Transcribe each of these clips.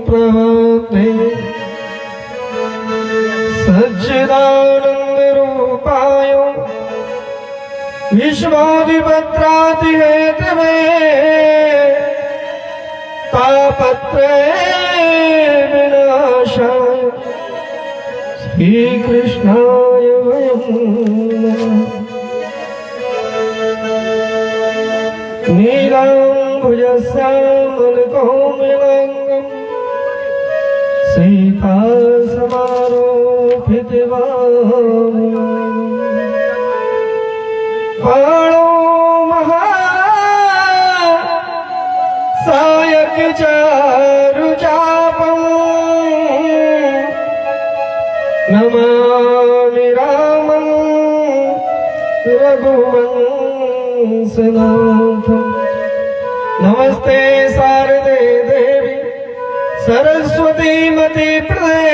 प्रवते सच्चिदानंद रूपाय विश्वाधिपत्राति Hathaway तापत्रय विनाशाय श्री कृष्णाय वयं नीलाम्बुजश्यामलकोमलाङ्गं सीतासमारोपितवामो महासायक चारुचापं नमामि रामं रघुवंशनाथम्। नमस्ते शारदे देवी सरस्वती मति प्रदे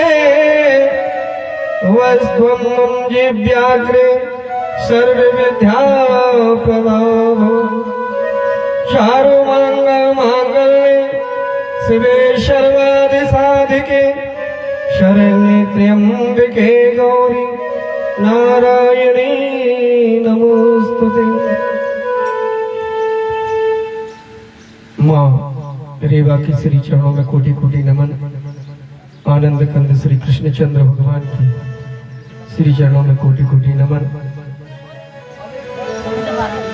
वस्त्वं मम जिव्याग्रे सर्वविद्या प्रदाभो चारुमङ्गलमाङ्गल्ये शिवे सर्वादिसाधिके शरण्ये त्र्यम्बके गौरी नारायणी नमोस्तुते। माँ रेवा की श्री चरणों में कोटि कोटि नमन। आनंद कंद श्री कृष्णचंद्र भगवान की श्री चरणों में कोटि कोटि नमन।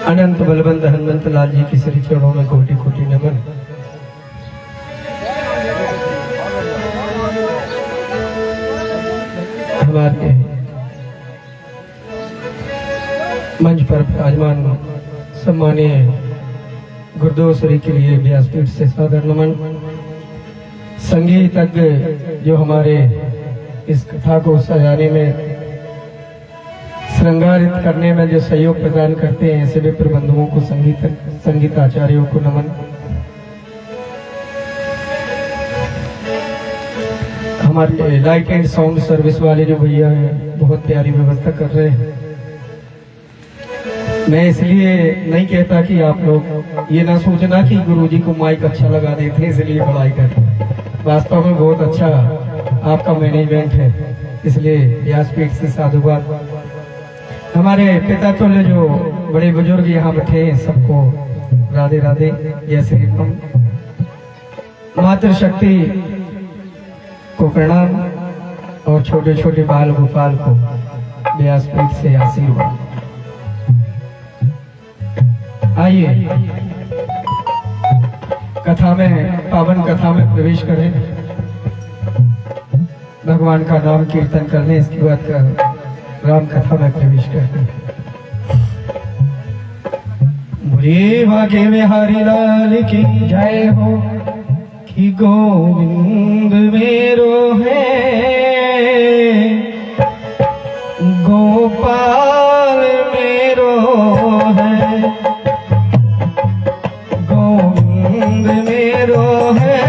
अनंत बलवंत हनुमंत लाल जी की श्री चरणों में कोटि कोटि नमन। हमारे मंच पर विराजमान सम्मानीय गुरुदोसरी के लिए व्यासपीठ से सादर नमन। संगीतज्ञ जो हमारे इस कथा को सजाने में श्रृंगारित करने में जो सहयोग प्रदान करते हैं ऐसे भी प्रबंधकों को संगीत आचार्यों को नमन। हमारे लाइट एंड साउंड सर्विस वाले जो भैया हैं बहुत प्यारी व्यवस्था कर रहे हैं। मैं इसलिए नहीं कहता कि आप लोग ये ना सोचना कि गुरुजी को माइक अच्छा लगा देते इसलिए बड़ाई करते। वास्तव में बहुत अच्छा आपका मैनेजमेंट है, इसलिए व्यासपीठ से साधुवाद। हमारे पिता तुल्य जो बड़े बुजुर्ग यहाँ बैठे हैं सबको राधे राधे, जय श्री राम। मातृशक्ति को प्रणाम और छोटे छोटे बाल गोपाल को व्यासपीठ से आशीर्वाद। आइए कथा में, पावन कथा में प्रवेश करें, भगवान का नाम कीर्तन करने, इसके बाद का राम कथा में प्रवेश करें। बोले भाग्य में हरि लाल की जय हो कि गोविंद मेरो है गोपाल मेरो है, गोविंद मेरो है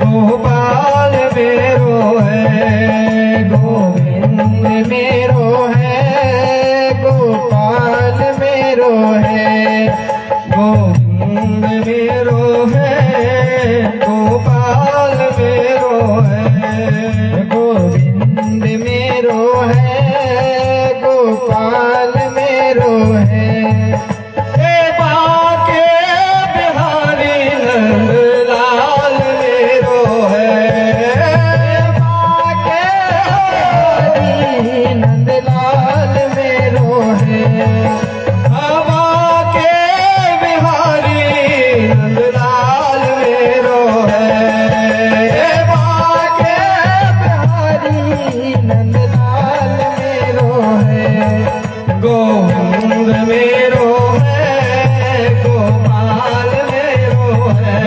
गोपाल मेरो है, गोविंद मेरो है गोपाल मेरो है, गोविंद मेरो है गोपाल मेरो है, गोविंद मेरो है गोपाल मेरो है। हे बाके बिहारी नंदलाल मेरो है, बाके बिहारी नंदलाल मेरो है, बाके बिहारी नंदलाल मेरो है, बाके बिहारी नंदलाल मेरो है, गोविंद मेरो है गोपाल मेरो है,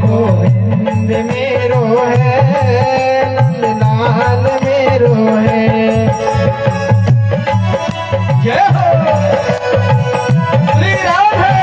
गोविंद मेरो है नंदलाल मेरो है। जय हो श्री राधे।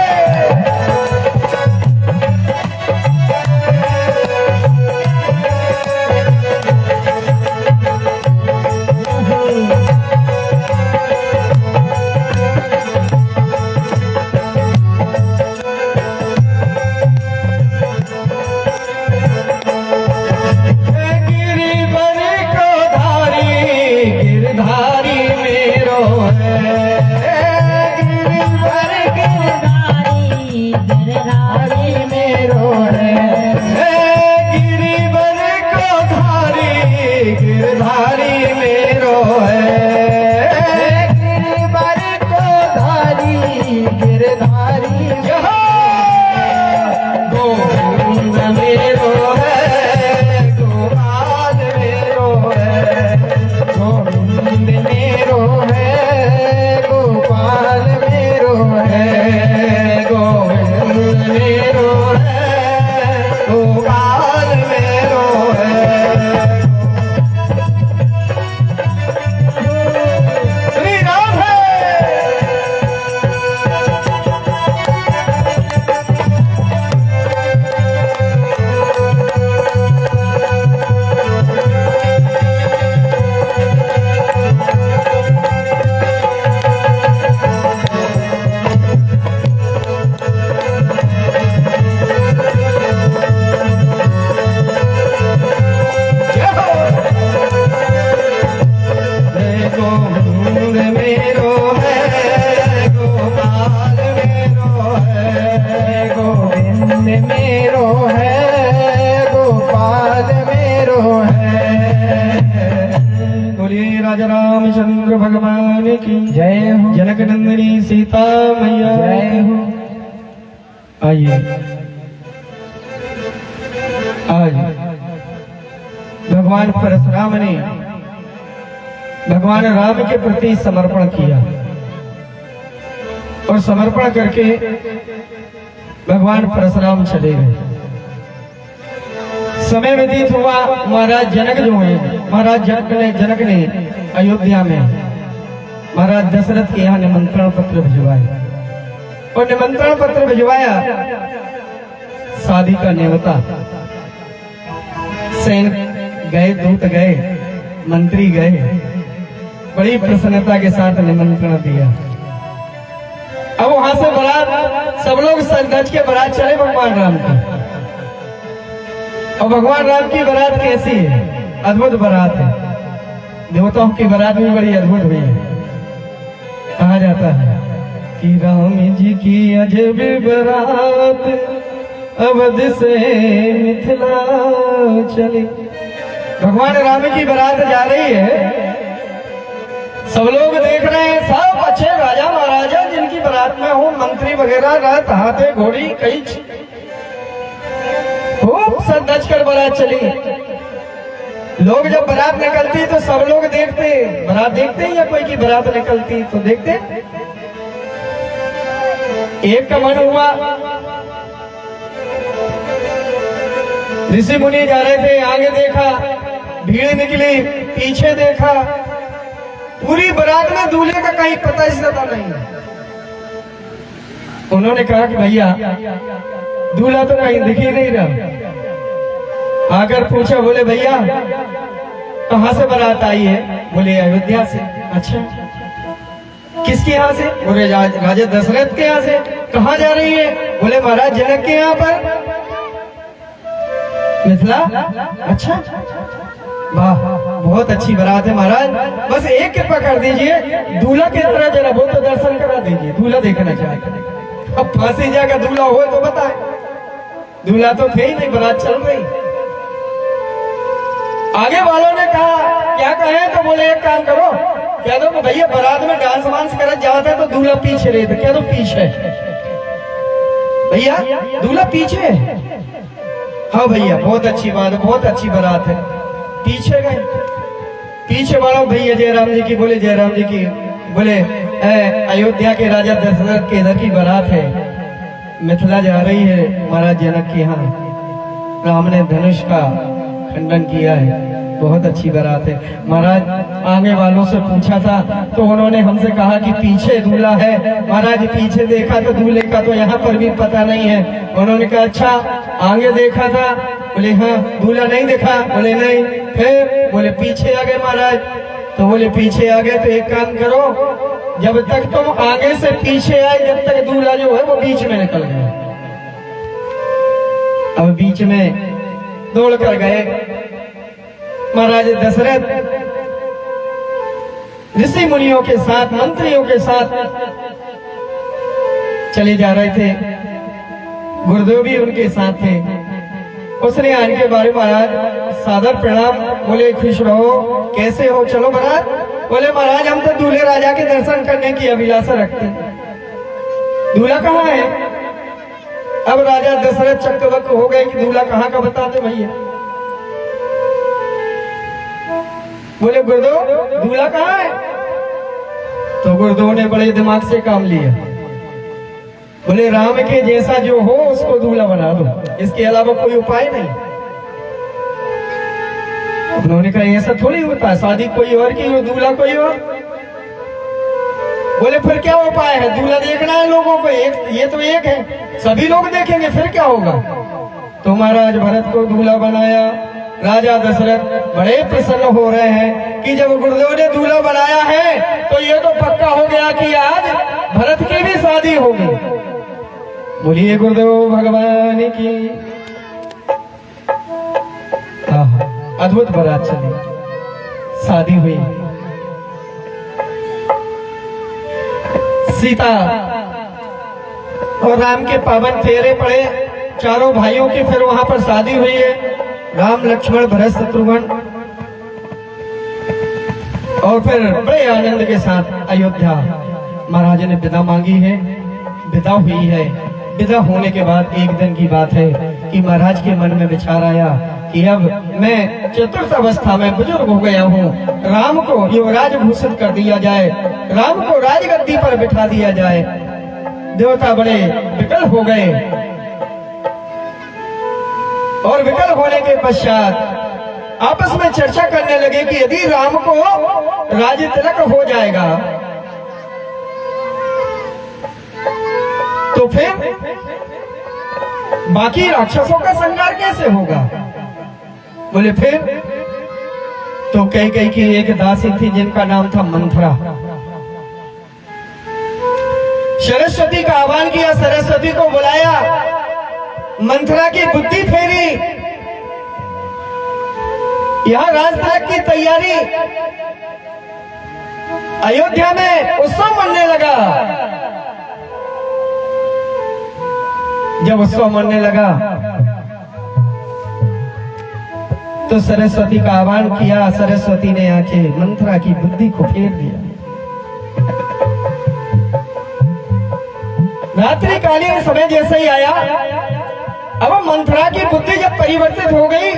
रामचंद्र भगवान की जय हो। जनक नंदिनी सीता मैया जय हो। आइए आज भगवान परशुराम ने भगवान राम के प्रति समर्पण किया और समर्पण करके भगवान परशुराम चले गए। समय व्यतीत हुआ, महाराज जनक जो है, महाराज जनक ने अयोध्या में महाराज दशरथ के यहाँ निमंत्रण पत्र भिजवाया और निमंत्रण पत्र भिजवाया, शादी का न्योता। सैन गए, दूत गए, मंत्री गए, बड़ी प्रसन्नता के साथ निमंत्रण दिया। अब वहां से बारात, सब लोग सज के बारात चले भगवान राम की। और भगवान राम की बारात कैसी है? अद्भुत बारात है। देवताओं की बारात भी बड़ी अद्भुत हुई है। कहा जाता है कि राम जी की अजब बारात अवध से मिथिला चली। भगवान राम की बारात जा रही है, सब लोग देख रहे हैं, सब अच्छे राजा महाराजा जिनकी बारात में हो, मंत्री वगैरह, रथ, हाथे, घोड़ी, कई खूब सज कर बारात चली। लोग जब बारात निकलती तो सब लोग देखते, बारात देखते हैं या कोई की बारात निकलती तो देखते। एक का मन हुआ, ऋषि मुनि जा रहे थे, आगे देखा भीड़ निकली, पीछे देखा, पूरी बारात में दूल्हे का कहीं पता ही नहीं। उन्होंने कहा कि भैया दूल्हा तो कहीं दिख ही नहीं रहा। आकर पूछा, बोले भैया कहाँ से बारात आई है? बोले अयोध्या से। अच्छा, किसके यहाँ से? बोले राजा दशरथ के यहाँ से। कहाँ जा रही है? बोले महाराज जनक के यहाँ पर, मिथिला। अच्छा, वाह, बहुत अच्छी बारात है महाराज, बस एक कृपा कर दीजिए, दूल्हा के तरह जरा वो तो दर्शन करा दीजिए, दूल्हा देखना चाहते हैं। अब फांसी जाकर दूल्हा हो तो बताए, दूल्हा तो थे ही नहीं, बारात चल रही। आगे वालों ने कहा, क्या कहे? तो बोले एक काम करो, कह दो भैया बारात में डांस वांस कर जाता है तो दूल्हा पीछे रहता, कह दो पीछे। भैया दूल्हा पीछे? हाँ भैया, बहुत अच्छी बात है, बहुत अच्छी बारात है। पीछे गए, पीछे वालों भैया जयराम जी की, बोले जयराम जी की, बोले अयोध्या के राजा दशरथ के इधर की बारात है, मिथिला जा रही है महाराज जनक के यहाँ। राम ने धनुष का खंडन किया है, बहुत अच्छी बारात है। महाराज आगे वालों से पूछा था तो उन्होंने हमसे कहा कि पीछे दूल्हा है। महाराज पीछे देखा तो दूल्हे का तो यहाँ पर भी पता नहीं है। उन्होंने कहा अच्छा, आगे देखा था? बोले हाँ। दूल्हा नहीं देखा? बोले नहीं। फिर? बोले पीछे आ गए महाराज। तो बोले पीछे आ गए तो एक काम करो, जब तक तुम आगे से पीछे आए, जब तक दूल्हा जो है वो बीच में निकल गया। अब बीच में दौड़ कर गए महाराज दशरथ ऋषि मुनियों के साथ, मंत्रियों के साथ चले जा रहे थे। गुरुदेव भी उनके साथ थे। उसने आके बारे महाराज सादर प्रणाम, बोले खुश रहो, कैसे हो? चलो महाराज। बोले महाराज हम तो दूल्हे राजा के दर्शन करने की अभिलाषा रखते हैं। दूल्हा कहाँ है? अब राजा दशरथ चक्कबक्क हो गए कि दूल्हा कहाँ का बताते भैया। बोले गुरुदेव दूल्हा कहाँ है? तो गुरुदेव ने बड़े दिमाग से काम लिया। बोले राम के जैसा जो हो उसको दूल्हा बना दो, इसके अलावा कोई उपाय नहीं। उन्होंने कहा ऐसा थोड़ी होता है, शादी कोई और की हो, दूल्हा कोई और। बोले फिर क्या उपाय है? दूल्हा देखना है लोगों को, ये तो एक है, सभी लोग देखेंगे, फिर क्या होगा? तो महाराज भरत को दूल्हा बनाया। राजा दशरथ बड़े प्रसन्न हो रहे हैं कि जब गुरुदेव ने दूल्हा बनाया है तो ये तो पक्का हो गया कि आज भरत की भी शादी होगी। बोलिए गुरुदेव भगवान की। अद्भुत बारात चली, शादी हुई। सीता और राम के पावन फेरे पड़े चारों भाइयों की, फिर वहां पर शादी हुई है। राम लक्ष्मण भरत शत्रुघ्न और फिर बड़े आनंद के साथ अयोध्या महाराज ने विदा मांगी है, विदा हुई है। विदा होने के बाद एक दिन की बात है कि महाराज के मन में विचार आया कि अब मैं चतुर्थ अवस्था में बुजुर्ग हो गया हूँ, राम को युवराज भूषित कर दिया जाए, राम को राजगद्दी पर बिठा दिया जाए। देवता बड़े विकल हो गए और विकल होने के पश्चात आपस में चर्चा करने लगे कि यदि राम को राज तिलक हो जाएगा तो फिर बाकी राक्षसों का संहार कैसे होगा। बोले फिर तो कई की एक दासी थी जिनका नाम था मंथरा। सरस्वती का आह्वान किया, सरस्वती को बुलाया, मंथरा की बुद्धि फेरी, यहां राजतिलक की तैयारी, अयोध्या में उत्सव मनने लगा। जब उत्सव मनने लगा तो सरस्वती का आह्वान किया, सरस्वती ने आके मंथरा की बुद्धि को फेर दिया। रात्रिकालीन समय जैसे ही आया, अब मंथरा की बुद्धि जब परिवर्तित हो गई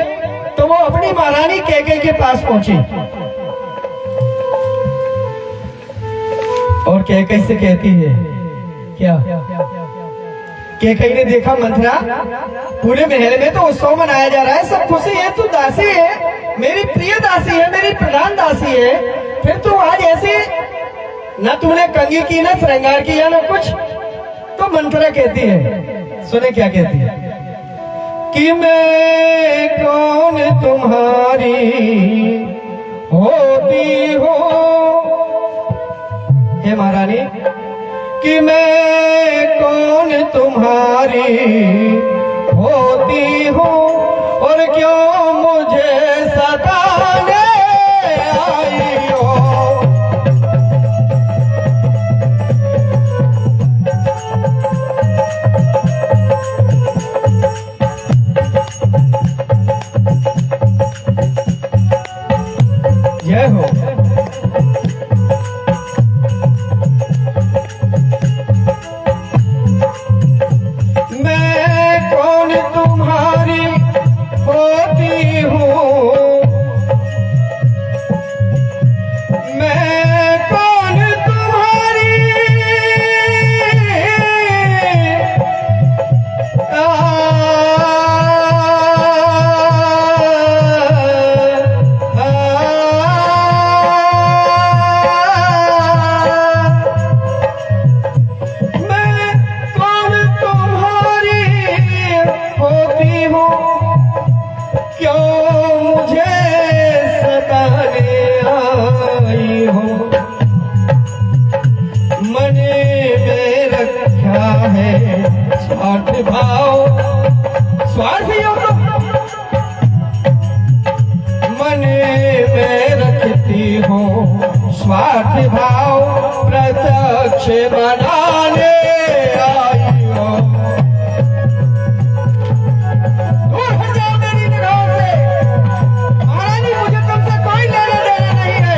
तो वो अपनी महारानी कैकेयी के पास पहुंची और कैकेयी से कहती है, क्या कैकेयी ने देखा मंथरा पूरे महल में तो उत्सव मनाया जा रहा है, सब खुशी है, तू दासी है, मेरी प्रिय दासी है, मेरी प्रधान दासी है, फिर तू आज ऐसे न तूने कंघी की, न श्रृंगार किया, न कुछ। तो मंथरा कहती है, सुने क्या कहती है कि मैं कौन तुम्हारी होती हो, हे महारानी, कि मैं कौन तुम्हारी होती हूँ और क्यों मुझे सताने आई हो। जय हो। स्वार्थ भाव प्रत्यक्ष बनाने आई हो। दूर हो जाओ मेरी निगाहों से, महारानी मुझे तुमसे कोई लेना देना नहीं है,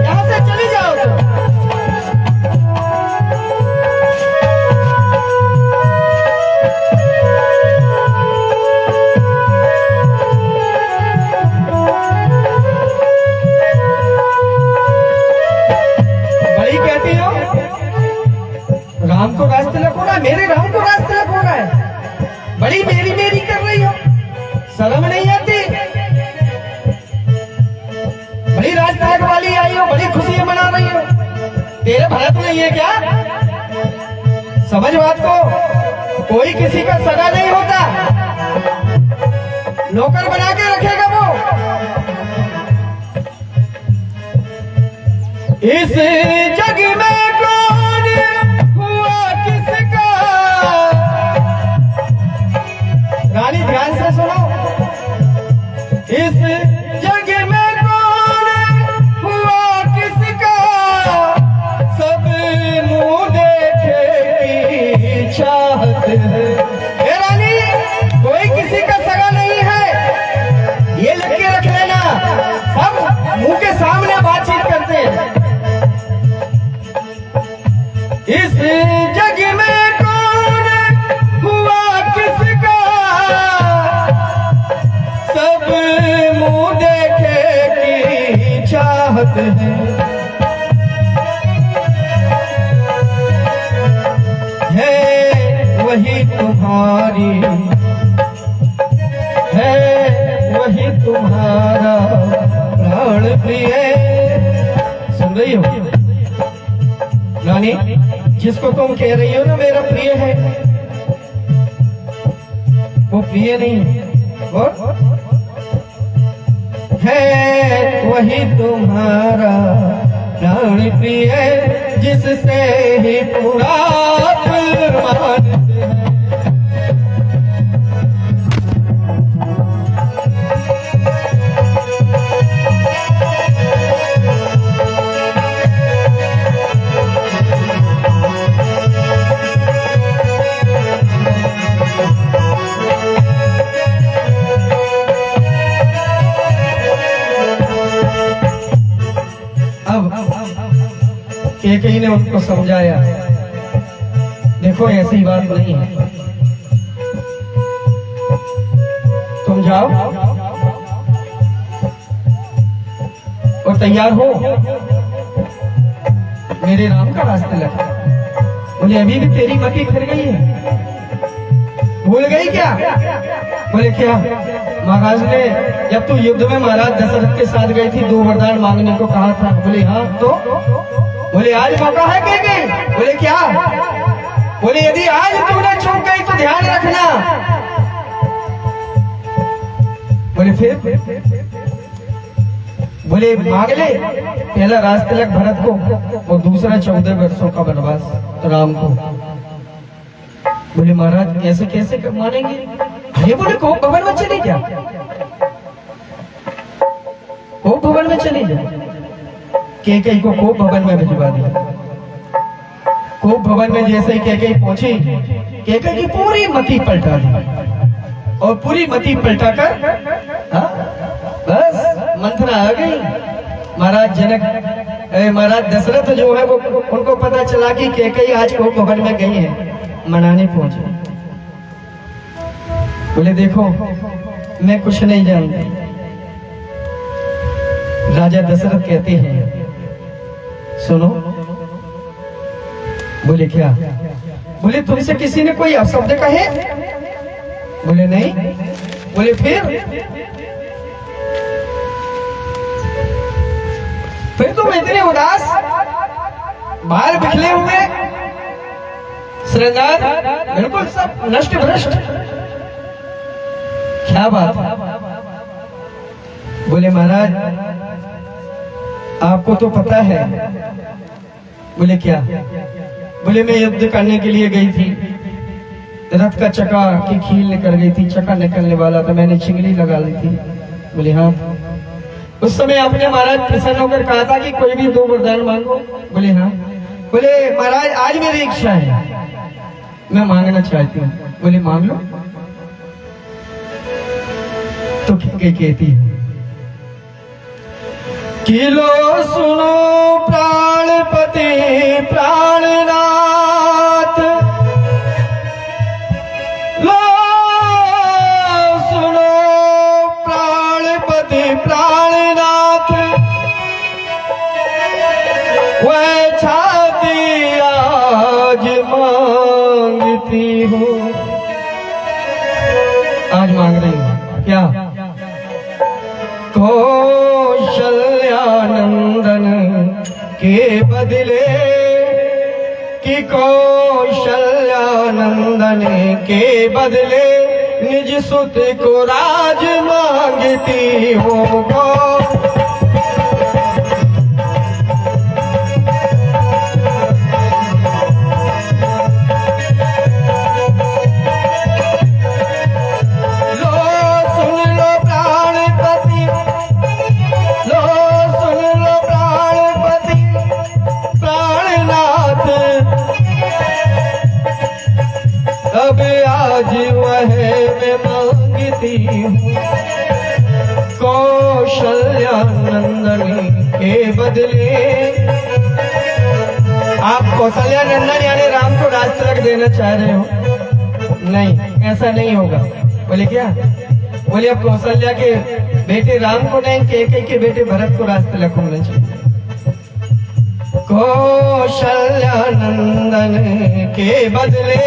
यहाँ से चली जाओ। राम को राज तिलक हो रहा है, मेरे राम को राज तिलक हो रहा है, बड़ी मेरी कर रही हो, शर्म नहीं आती। बड़ी राज तिलक वाली आई हो, बड़ी खुशी मना रही हो, तेरे भरत नहीं है क्या? समझ बात को, कोई किसी का सगा नहीं होता, नौकर बना के रखेगा वो। इस जग में रानी ध्यान से सुनो, इस जग में कौन हुआ किसका, सब मुंह देखे की चाहत है। हे रानी, कोई किसी का सगा नहीं है, ये लिख के रख लेना, सब मुंह के सामने बातचीत करते हैं। तुम्हारी है, वही तुम्हारा प्राण प्रिय। सुन रही हो रानी, जिसको तुम कह रही हो ना मेरा प्रिय है, वो प्रिय नहीं है, वही तुम्हारा प्राण प्रिय, जिससे ही पूरा दिल मानते हैं। कैकेयी ने उनको समझाया, देखो ऐसी बात नहीं है, तुम जाओ और तैयार हो, मेरे राम का रास्ते लगा। बोले अभी भी तेरी मति फिर गई है, भूल गई क्या? बोले क्या? महाराज ने जब तू युद्ध में महाराज दशरथ के साथ गई थी 2 वरदान मांगने को कहा था। बोले हाँ, तो बोले आज मौका है कैकेयी। बोले क्या? बोले यदि आज तूने चूक गई तो ध्यान रखना। बोले फिर? बोले मांग ले, पहला राज तिलक भरत को और दूसरा 14 वर्षों का वनवास राम को। बोले महाराज ऐसे कैसे मानेंगे? अरे बोले कोप भवन में चले जा, कोप भवन में चले जा। कैकेयी को कोप भवन में भिजवा दिया। कोप भवन में जैसे ही कैकेयी पहुंची, कैकेयी की पूरी मति पलटा दी और पूरी मति पलटा कर बस मंथरा आ गई। महाराज जनक महाराज दशरथ जो है वो उनको पता चला कि कैकेयी आज कोप भवन में गई है, मनाने पहुंचे। बोले देखो मैं कुछ नहीं जानती। राजा दशरथ कहते हैं सुनो। बोले क्या? बोले तुमसे किसी ने कोई अपशब्द कहे? बोले नहीं। बोले फिर तुम इतने उदास, बाल बिखले हुए, श्रृंगार बिल्कुल सब नष्ट भ्रष्ट, क्या बात है? बोले महाराज आपको तो पता है। बोले क्या? बोले मैं युद्ध करने के लिए गई थी, रथ का चक्का की खील निकल गई थी, चक्का निकलने वाला था, मैंने चिंगड़ी लगा ली थी। बोले हाँ। उस समय आपने महाराज प्रसन्न होकर कहा था कि कोई भी 2 वरदान मांगो। बोले हाँ। बोले महाराज आज मेरी इच्छा है, मैं मांगना चाहती हूँ। बोले मांग लो। तो कैकेयी कहती है कि लो सुनो प्राणपति प्राणनाथ, लो सुनो प्राणपति प्राणनाथ, वह छाती आज मांगती हूँ। आज मांग रही हूँ क्या? कौशल्यानंदन के बदले, कि कौशल्यानंदन के बदले निज सुत को राज मांगती हो। अब आज वह मैं मांगती हूँ, कौशल्यानंदन के बदले। आप कौशल्यानंदन यानी राम को राज तिलक देना चाह रहे हो? नहीं, ऐसा नहीं होगा। बोले क्या? बोले अब कौशल्या के बेटे राम को नहीं, कैकेयी के बेटे भरत को राज तिलक होना चाहिए। कौशल्यानंदन के बदले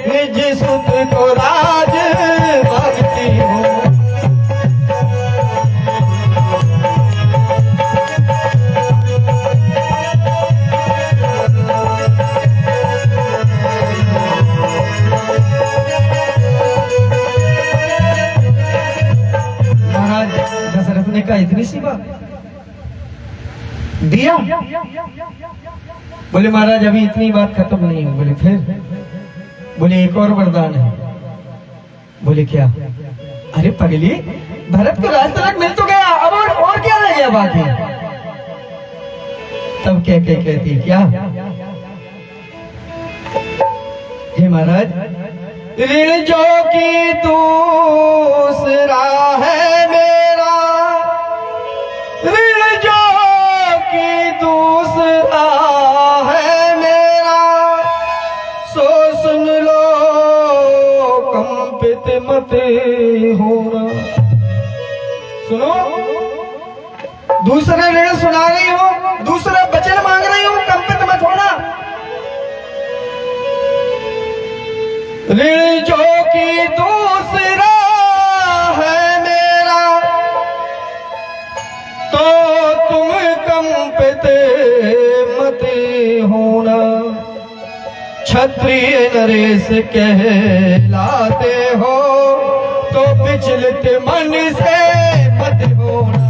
निज सुत को राज मांगती हूँ। महाराज दशरथ ने कहा इतनी सी बात दिया? बोले महाराज अभी इतनी बात खत्म नहीं हुई। बोले फिर? बोले एक और वरदान है। बोले क्या? अरे पगली, भरत को राज तिलक मिल तो गया, अब और क्या रह गया बाकी? तब क्या कहती क्या? हे महाराज, ऋण जो की दूसरा है मेरा, ऋण जो की दूसरा है मेरा, सो सुन लो कंपित मत होना। सुनो, दूसरा ऋण सुना रही हूं, दूसरा वचन मांग रही हूं, कंपित मत होना। ऋण जो की दूसरा है मेरा, तो तुम कंपित मत होना। क्षत्रिय नरेश कहलाते हो, तो विचलित मन से मत होना।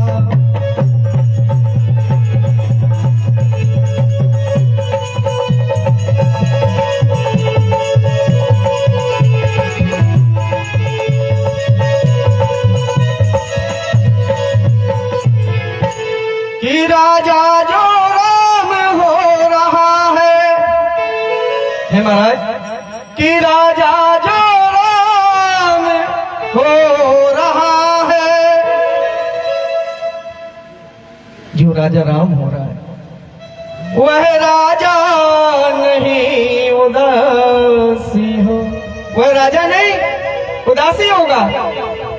कि राजा जो राम हो रहा है महाराज, कि राजा जो राम हो रहा है, जो राजा राम हो रहा है वह राजा नहीं उदासी हो, वह राजा नहीं उदासी होगा।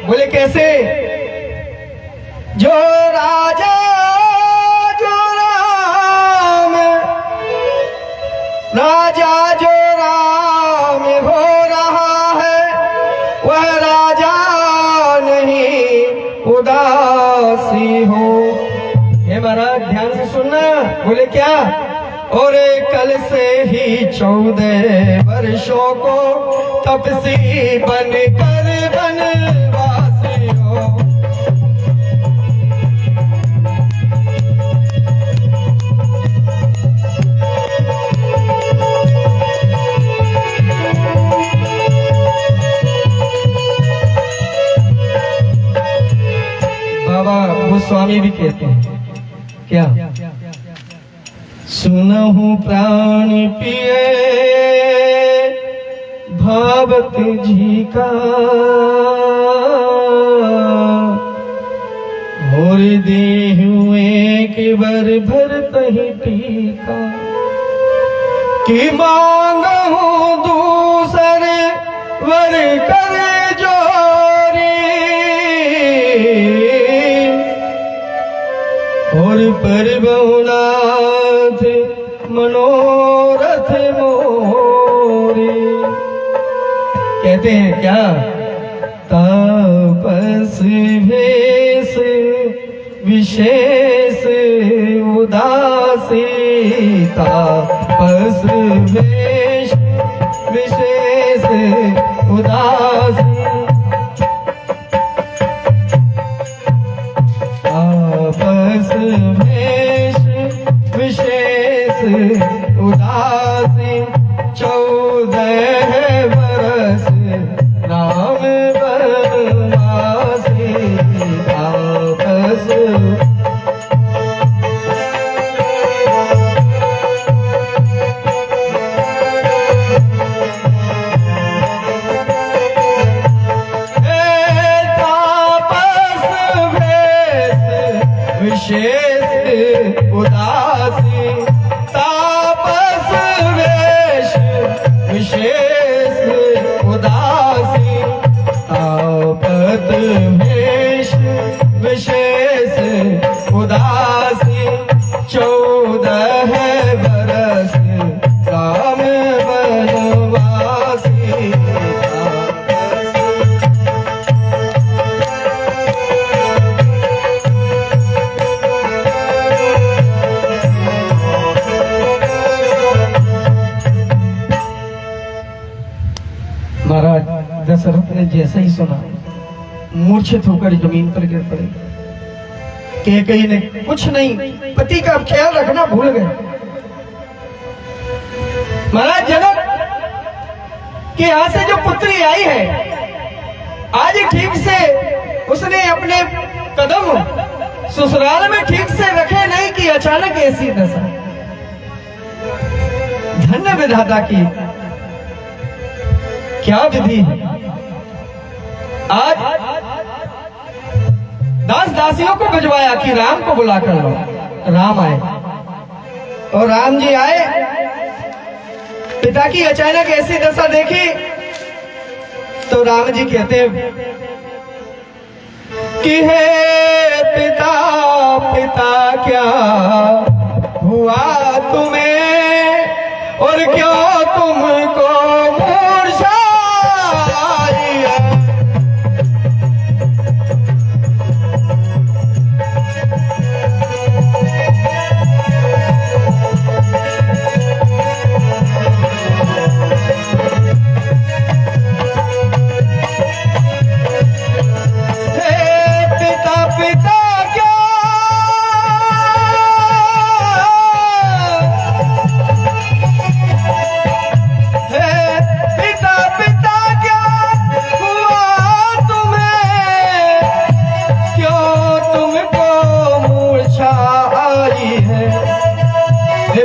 बोले कैसे? जो राजा राजा जो राम हो रहा है, वह राजा नहीं उदासी हो। हे महाराज ध्यान से सुनना। बोले क्या? और कल से ही 14 वर्षों को तपसी बनकर बनवासी हो। वो स्वामी भी कहते हैं क्या? सुनहु प्राण पिए भावत जी का, और देहु एक बर भरत ही टीका, कि मांगहु दूसरे वर कर जोरी, और पर बहुनाथ मनोरथ मोरी। कहते हैं क्या? तापस भेष विशेष उदासी, तापस भेष विशेष उदासी, तापस भेष विशेष उदासी, 14 बरस राम बनवासी, तापस विशेष उदासी, तापस ने जैसा ही सुना मूर्छित होकर जमीन पर गिर पड़े। कैकेयी ने कुछ नहीं, पति का ख्याल रखना भूल गए। महाराज जनक कि यहाँ से जो पुत्री आई है, आज ठीक से उसने अपने कदम ससुराल में ठीक से रखे नहीं कि अचानक ऐसी दशा। धन्य विधाता की क्या विधि है। आज दास दासियों को भिजवाया कि राम को बुला कर लो। राम आए और राम जी आए, पिता की अचानक ऐसी दशा देखी तो राम जी कहते कि हे पिता पिता क्या हुआ तुम्हें और क्यों तुमको मूर्छा आई है।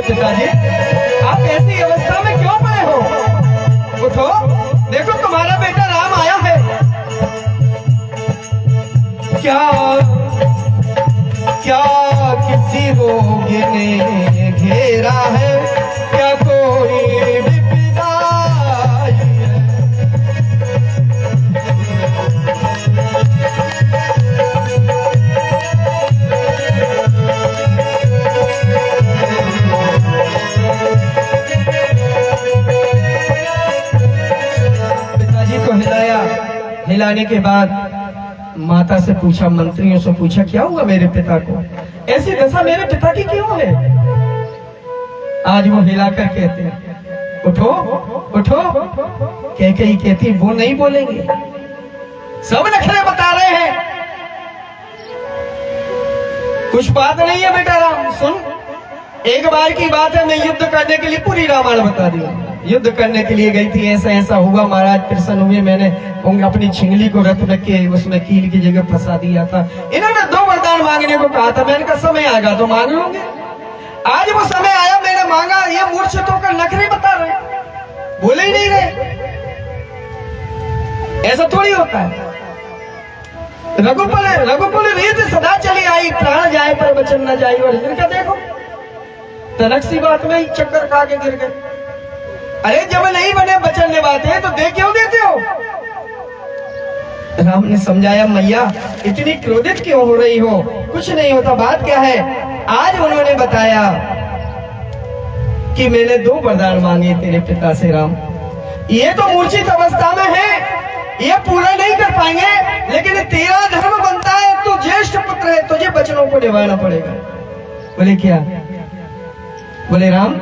पिताजी आप ऐसी अवस्था में क्यों पड़े हो? उठो, देखो तुम्हारा बेटा राम आया है। क्या क्या किसी रोग ने घेरा है, क्या कोई विपदा आई है। हिलाने के बाद माता से पूछा, मंत्रियों से पूछा क्या हुआ मेरे पिता को, ऐसी दशा मेरे पिता की क्यों है। आज वो हिलाकर कहते हैं उठो उठो। कैकेयी कहती वो नहीं बोलेंगे, सब नखरे बता रहे हैं। कुछ बात नहीं है बेटा राम, सुन, एक बार की बात है, मैं युद्ध करने के लिए पूरी रामायण बता दी। युद्ध करने के लिए गई थी, ऐसा ऐसा हुआ, महाराज प्रसन्न हुए, मैंने अपनी छिंगली को रथ रख के उसमें कील की जगह फंसा दिया था। इन्होंने 2 वरदान मांगने को कहा था, मैंने कहा समय आएगा तो मांग लूंगे। आज वो समय आया, मैंने मांगा, ये मूर्छित होकर नखरे बता रहे, बोले ही नहीं रहे। ऐसा थोड़ी होता है। रघुकुल रीत सदा चली आई, प्राण जाए पर वचन न जाए। और इनका देखो तनक सी बात में ही चक्कर खा के गिर गए। अरे जब नहीं बने वचन निभाते तो दे क्यों देते हो? राम ने समझाया, मैया इतनी क्रोधित क्यों हो रही हो, कुछ नहीं होता, बात क्या है। आज उन्होंने बताया कि मैंने 2 वरदान मांगे तेरे पिता से राम, ये तो मूर्छित अवस्था में है, ये पूरा नहीं कर पाएंगे, लेकिन तेरा धर्म बनता है, तू ज्येष्ठ पुत्र है, तुझे वचनों को निभाना पड़ेगा। बोले क्या? बोले राम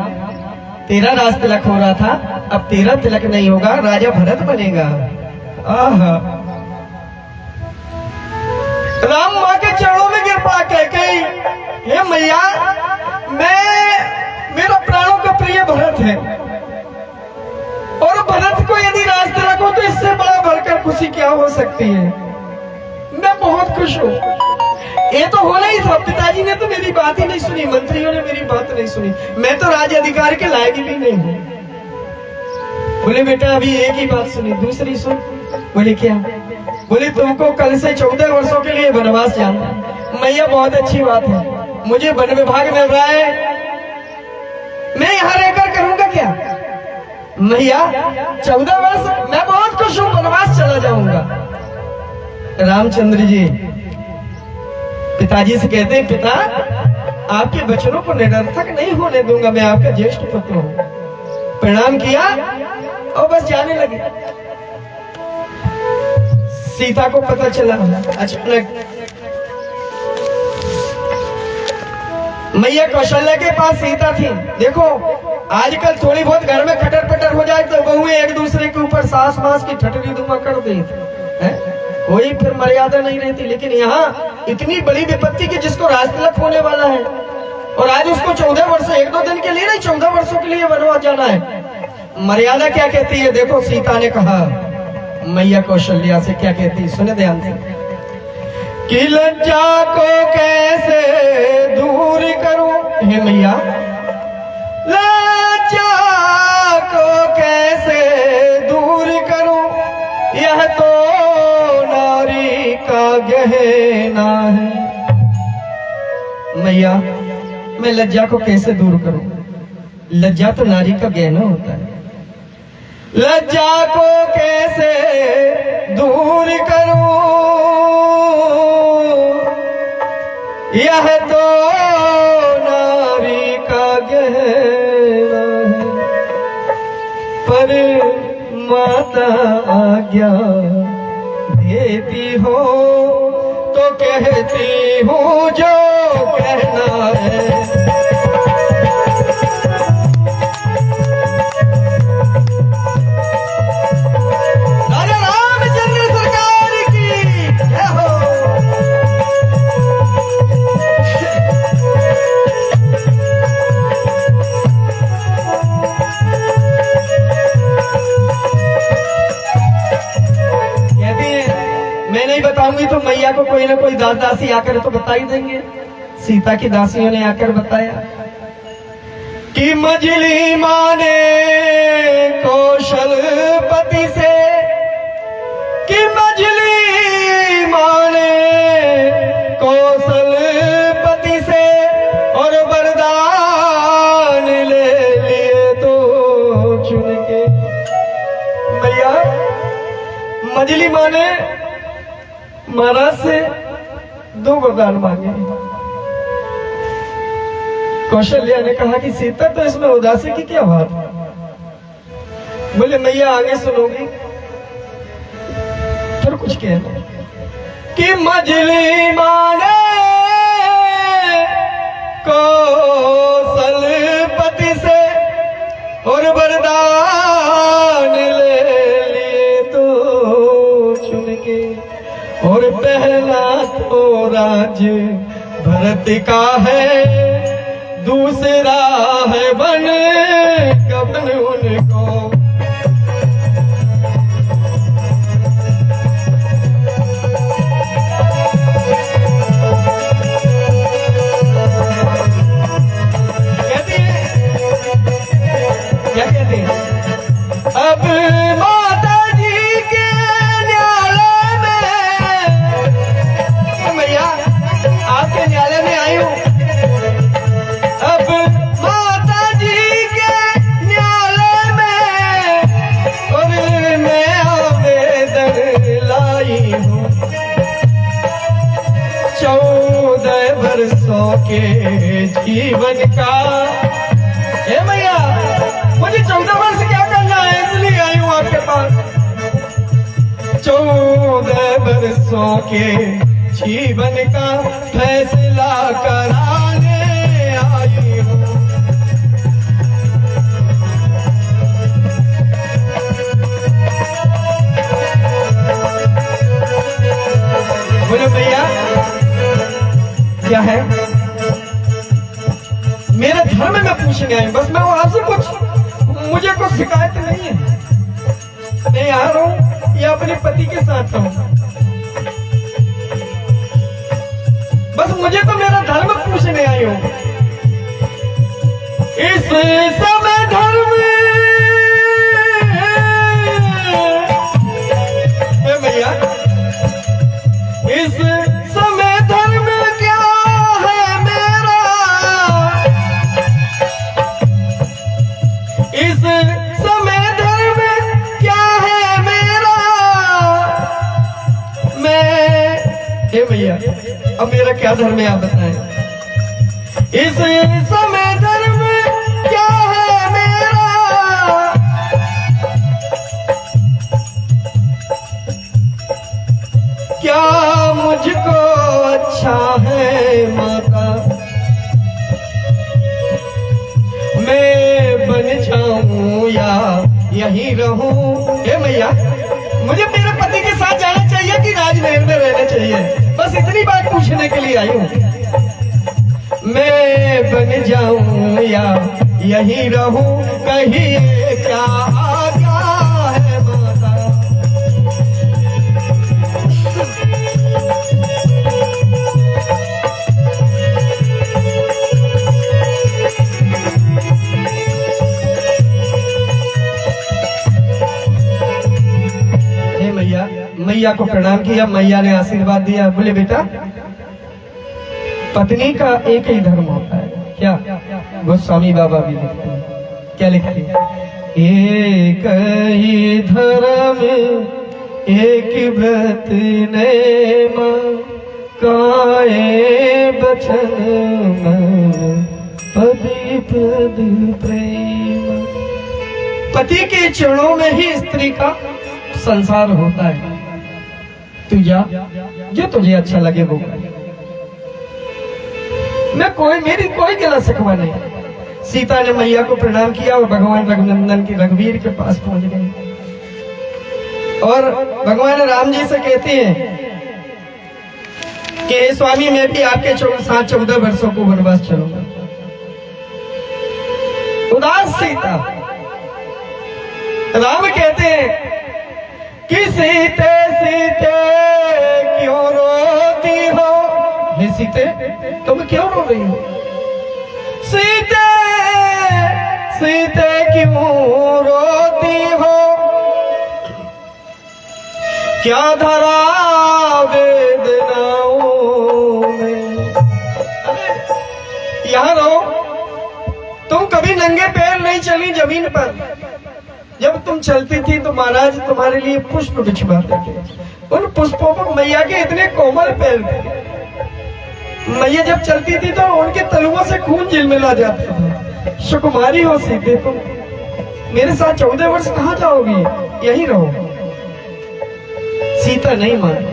तेरा राज तिलक हो रहा था, अब तेरा तिलक नहीं होगा, राजा भरत बनेगा। आहा। राम माँ के चरणों में गिर पड़ा, कैकेयी हे मैया, मेरा प्राणों का प्रिय भरत है, और भरत को यदि राज तिलक हो तो इससे बड़ा बढ़कर खुशी क्या हो सकती है। मैं बहुत खुश हूँ। ये तो होना ही था, पिताजी ने तो मेरी बात ही नहीं सुनी, मंत्रियों ने मेरी बात नहीं सुनी, मैं तो राज अधिकार के लायक भी नहीं हूँ। बोले बेटा अभी एक ही बात सुनी, दूसरी सुन। बोले क्या? बोले तुमको कल से 14 वर्षों के लिए वनवास जाना। मैया बहुत अच्छी बात है, मुझे वन विभाग मिल रहा है, मैं यहाँ रहकर करूंगा क्या? मैया 14 वर्ष, मैं बहुत खुश हूँ, वनवास चला जाऊंगा। रामचंद्र जी पिताजी से कहते हैं, पिता आपके वचनों को निरर्थक नहीं होने दूंगा, मैं आपका ज्येष्ठ पुत्र हूं। प्रणाम किया और बस जाने लगे। सीता को पता चला अचानक, मैया कौशल्या के पास सीता थी। देखो आजकल थोड़ी बहुत घर में खटर पटर हो जाए तो बहुएं एक दूसरे के ऊपर सास मास की ठटरी दुमा कर देती है, कोई फिर मर्यादा नहीं रहती। लेकिन यहाँ इतनी बड़ी विपत्ति की जिसको राजतिलक होने वाला है और आज उसको 14 वर्ष, 1-2 दिन के लिए नहीं 14 वर्षों के लिए वनवास जाना है। मर्यादा क्या कहती है? देखो सीता ने कहा मैया कौशल्या से, क्या कहती है सुने ध्यान से, कि लज्जा को कैसे दूर करूं हे मैया, लज्जा को कैसे दूर करूं, यह तो नारी का गहना है। मैया मैं लज्जा को कैसे दूर करूं? लज्जा तो नारी का गहना होता है। लज्जा को कैसे दूर करूं, यह तो नारी का गहना है। पर माता आज्ञा देती हो तो कहती हूँ जो कहना है। बताऊंगी तो मैया को कोई ना कोई दास दासी आकर तो बता ही देंगे। सीता की दासियों ने आकर बताया कि मजली माने कौशलपति से, कि मजली माने कौशलपति से और वरदान ले लिए तो चुन के। मैया मजली माने महाराज से 2 वरदान मांगे। कौशल्या ने कहा कि सीता तो इसमें उदासी की क्या बात? बोले मैया आगे सुनोगी फिर कुछ कहना कि मजली माने कौशलपति से और वरदान ले लिए तो चुन के। और पहला तो राज भरत का है, दूसरा है बन कवन उनको। क्या कहते हैं? अब माता जी के न्यायालय में, मैया आपके न्यायालय में आई हूँ। अब माता जी के न्यायालय में और मैं आवेदन लाई हूँ। 14 वर्षों के जीवन का, हे मैया मुझे 14 वर्ष क्या करना है, इसलिए आई हूँ आपके पास। 14 वर्षों के जीवन का फैसला कराने आई हूँ। बोलो भैया क्या है? मेरे धर्म में पूछने आए, बस मैं आपसे कुछ, मुझे कुछ शिकायत नहीं है। मैं आ रहा हूँ या अपने पति के साथ हूँ, बस मुझे तो मेरा धर्म पूछने आई हूँ। इस समय धर्म भैया, इस समय धर्म क्या है मेरा, इस समय धर्म क्या है मेरा। मैं, हे भैया अब मेरा क्या धर्म है आप बताएं। इस समय धर्म क्या है मेरा, क्या मुझको अच्छा है माता, मैं बन जाऊं या यहीं रहूं। हे मैया, मुझे मेरे पति के साथ जाना चाहिए कि राजमहल में रहना चाहिए? बस इतनी बात पूछने के लिए आई हूँ। मैं बन जाऊं या यहीं रहूं, कहिए क्या आज्ञा है माता। मैया को प्रणाम किया, मैया ने आशीर्वाद दिया, बोले बेटा पत्नी का एक ही धर्म होता है। क्या? गोस्वामी बाबा भी लिखते हैं। क्या लिखते हैं? एक ही धर्म एक व्रत नेम, काए बचन मन पति पद प्रेम। पति के चरणों में ही स्त्री का संसार होता है। तू जा, जो तुझे अच्छा लगे वो कर। मेरी कोई गिला शिकवा नहीं। सीता ने मैया को प्रणाम किया और भगवान रघुनंदन के रघुवीर के पास पहुंच गए और भगवान राम जी से कहते हैं कि स्वामी मैं भी आपके साथ 14 वर्षों को वनवास चलूंगा। उदास सीता। राम कहते हैं कि सीते सीते क्यों रोती हो? हे सीते, तुम क्यों रो रही हो? सीते सीते क्यों रोती हो? क्या धरा वेदनाओं में? यहाँ रहो। तुम कभी नंगे पैर नहीं चली जमीन पर। जब तुम चलती थी तो महाराज तुम्हारे लिए पुष्प बिछवाते थे। उन पुष्पों पर मैया के इतने कोमल पैर थे। मैया जब चलती थी तो उनके तलुओं से खून झिलमिला जाता था। सुकुमारी हो सीते, तुम मेरे साथ 14 वर्ष कहाँ जाओगी? यहीं रहो। सीता नहीं मानी।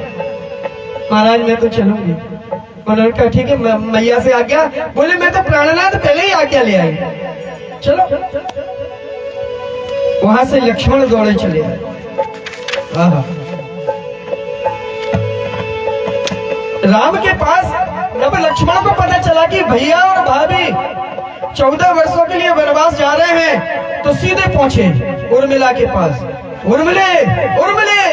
महाराज मैं तो चलूंगी। उन्होंने कहा ठीक है, मैया से आज्ञा। बोले मैं तो प्राणनाथ पहले ही आज्ञा ले आई। चलो। वहां से लक्ष्मण दौड़े चले आए। राम के पास जब लक्ष्मण को पता चला कि भैया और भाभी 14 वर्षों के लिए वनवास जा रहे हैं तो सीधे पहुंचे उर्मिला के पास। उर्मिले उर्मिले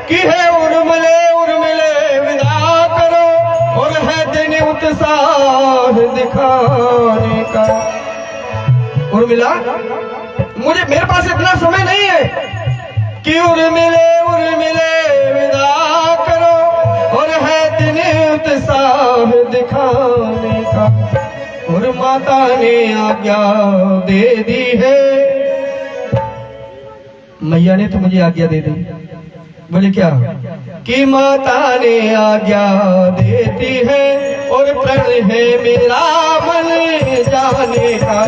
की है, उर्मिले उर्मिले विदा करो, और है दिन उत्साह दिखाने का। उर्मिला, मेरे पास इतना समय नहीं है कि उर्मिले उर्मिले विदा करो, और है दिन उत्साह दिखाने का। और माता ने आज्ञा दे दी है। मैया ने तो मुझे आज्ञा दे दी। बोले क्या? कि माता ने आज्ञा देती है और प्रण है मेरा मन जाने का।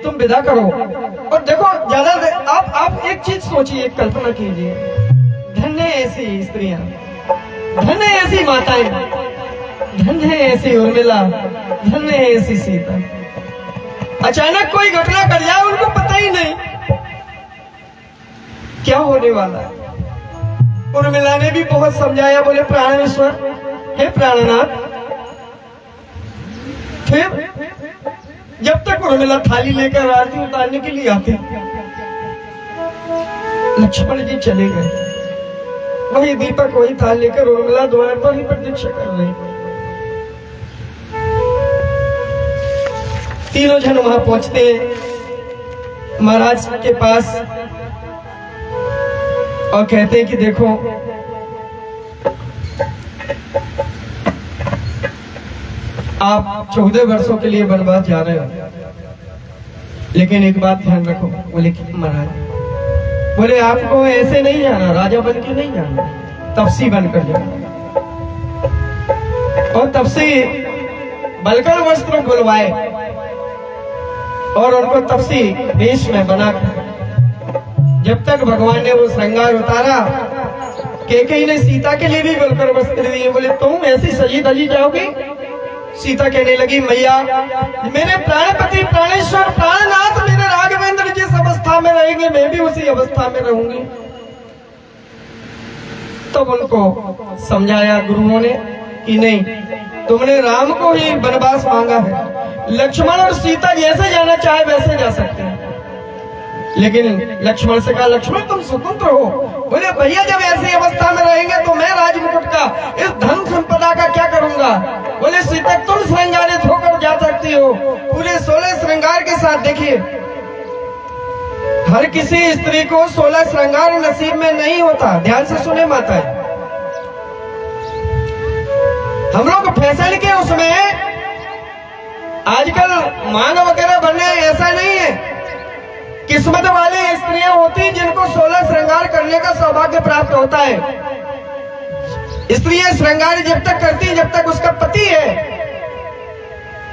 तुम विदा करो। और देखो ज्यादा आप एक चीज सोचिए, कल्पना कीजिए, धन्य ऐसी स्त्रियां, धन्य ऐसी माताएं, धन्य ऐसी उर्मिला, धन्य ऐसी सीता। अचानक कोई घटना कर जाए, उनको पता ही नहीं क्या होने वाला है। उर्मिला ने भी बहुत समझाया। बोले प्राणेश्वर, हे प्राणनाथ। फिर जब तक उर्मिला थाली लेकर आरती उतारने के लिए आते, लक्ष्मण जी चले गए। वही दीपक, वही थाली लेकर उर्मिला द्वार पर ही प्रतीक्षा कर रही। तीनों जन वहां पहुंचते महाराज के पास और कहते हैं कि देखो, आप 14 वर्षों के लिए वनवास जा रहे हो, लेकिन एक बात ध्यान रखो। बोले महाराज, बोले आपको ऐसे नहीं जाना, राजा बन के नहीं जाना, तपसी बनकर जाना। और तपसी बलकर वस्त्र बुलवाए और उनको तपसी वेश में बना जब तक भगवान ने वो श्रृंगार उतारा, कैकेयी ने सीता के लिए भी बोलकर वस्त्र दिए। बोले तुम ऐसी सजी धजी जाओगी? सीता कहने लगी मैया मेरे प्राणपति प्राणेश्वर प्राणनाथ मेरे राघवेंद्र जिस अवस्था में रहेंगे मैं भी उसी अवस्था में रहूंगी। तब उनको समझाया गुरुओं ने कि नहीं, तुमने राम को ही वनवास मांगा है, लक्ष्मण और सीता जैसे जाना चाहे वैसे जा सकते हैं। लेकिन लक्ष्मण से कहा लक्ष्मण तुम स्वतंत्र हो। बोले भैया जब ऐसी अवस्था में रहेंगे तो मैं राजमुकुट का इस धन संपदा का क्या करूंगा? बोले सीता तुम श्रृंगारित होकर जा सकती हो पूरे 16 श्रृंगार के साथ। देखिए हर किसी स्त्री को 16 श्रृंगार नसीब में नहीं होता। ध्यान से सुने माता, हम लोग फैशन के उसमें आजकल मांग वगैरह बनने ऐसा नहीं है। किस्मत वाली स्त्रियां होती जिनको 16 श्रृंगार करने का सौभाग्य प्राप्त होता है। स्त्रियां श्रृंगार जब तक करती जब तक उसका पति है,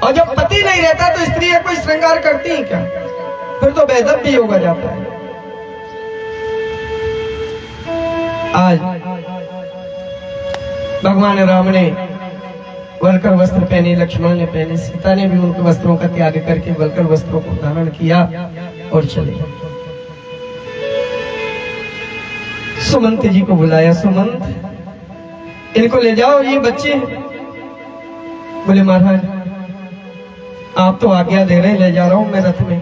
और जब पति नहीं रहता तो स्त्रियां कोई श्रृंगार करती है क्या? फिर तो बेअदब भी होगा जाता है। आज भगवान राम ने वलकर वस्त्र पहने, लक्ष्मण ने पहने, सीता ने भी उनके वस्त्रों का त्याग करके वलकर वस्त्रों को धारण किया और चले। सुमंत जी को बुलाया, सुमंत इनको ले जाओ, ये बच्चे। बोले महाराज आप तो आज्ञा दे रहे हैं, ले जा रहा हूं मैं रथ में,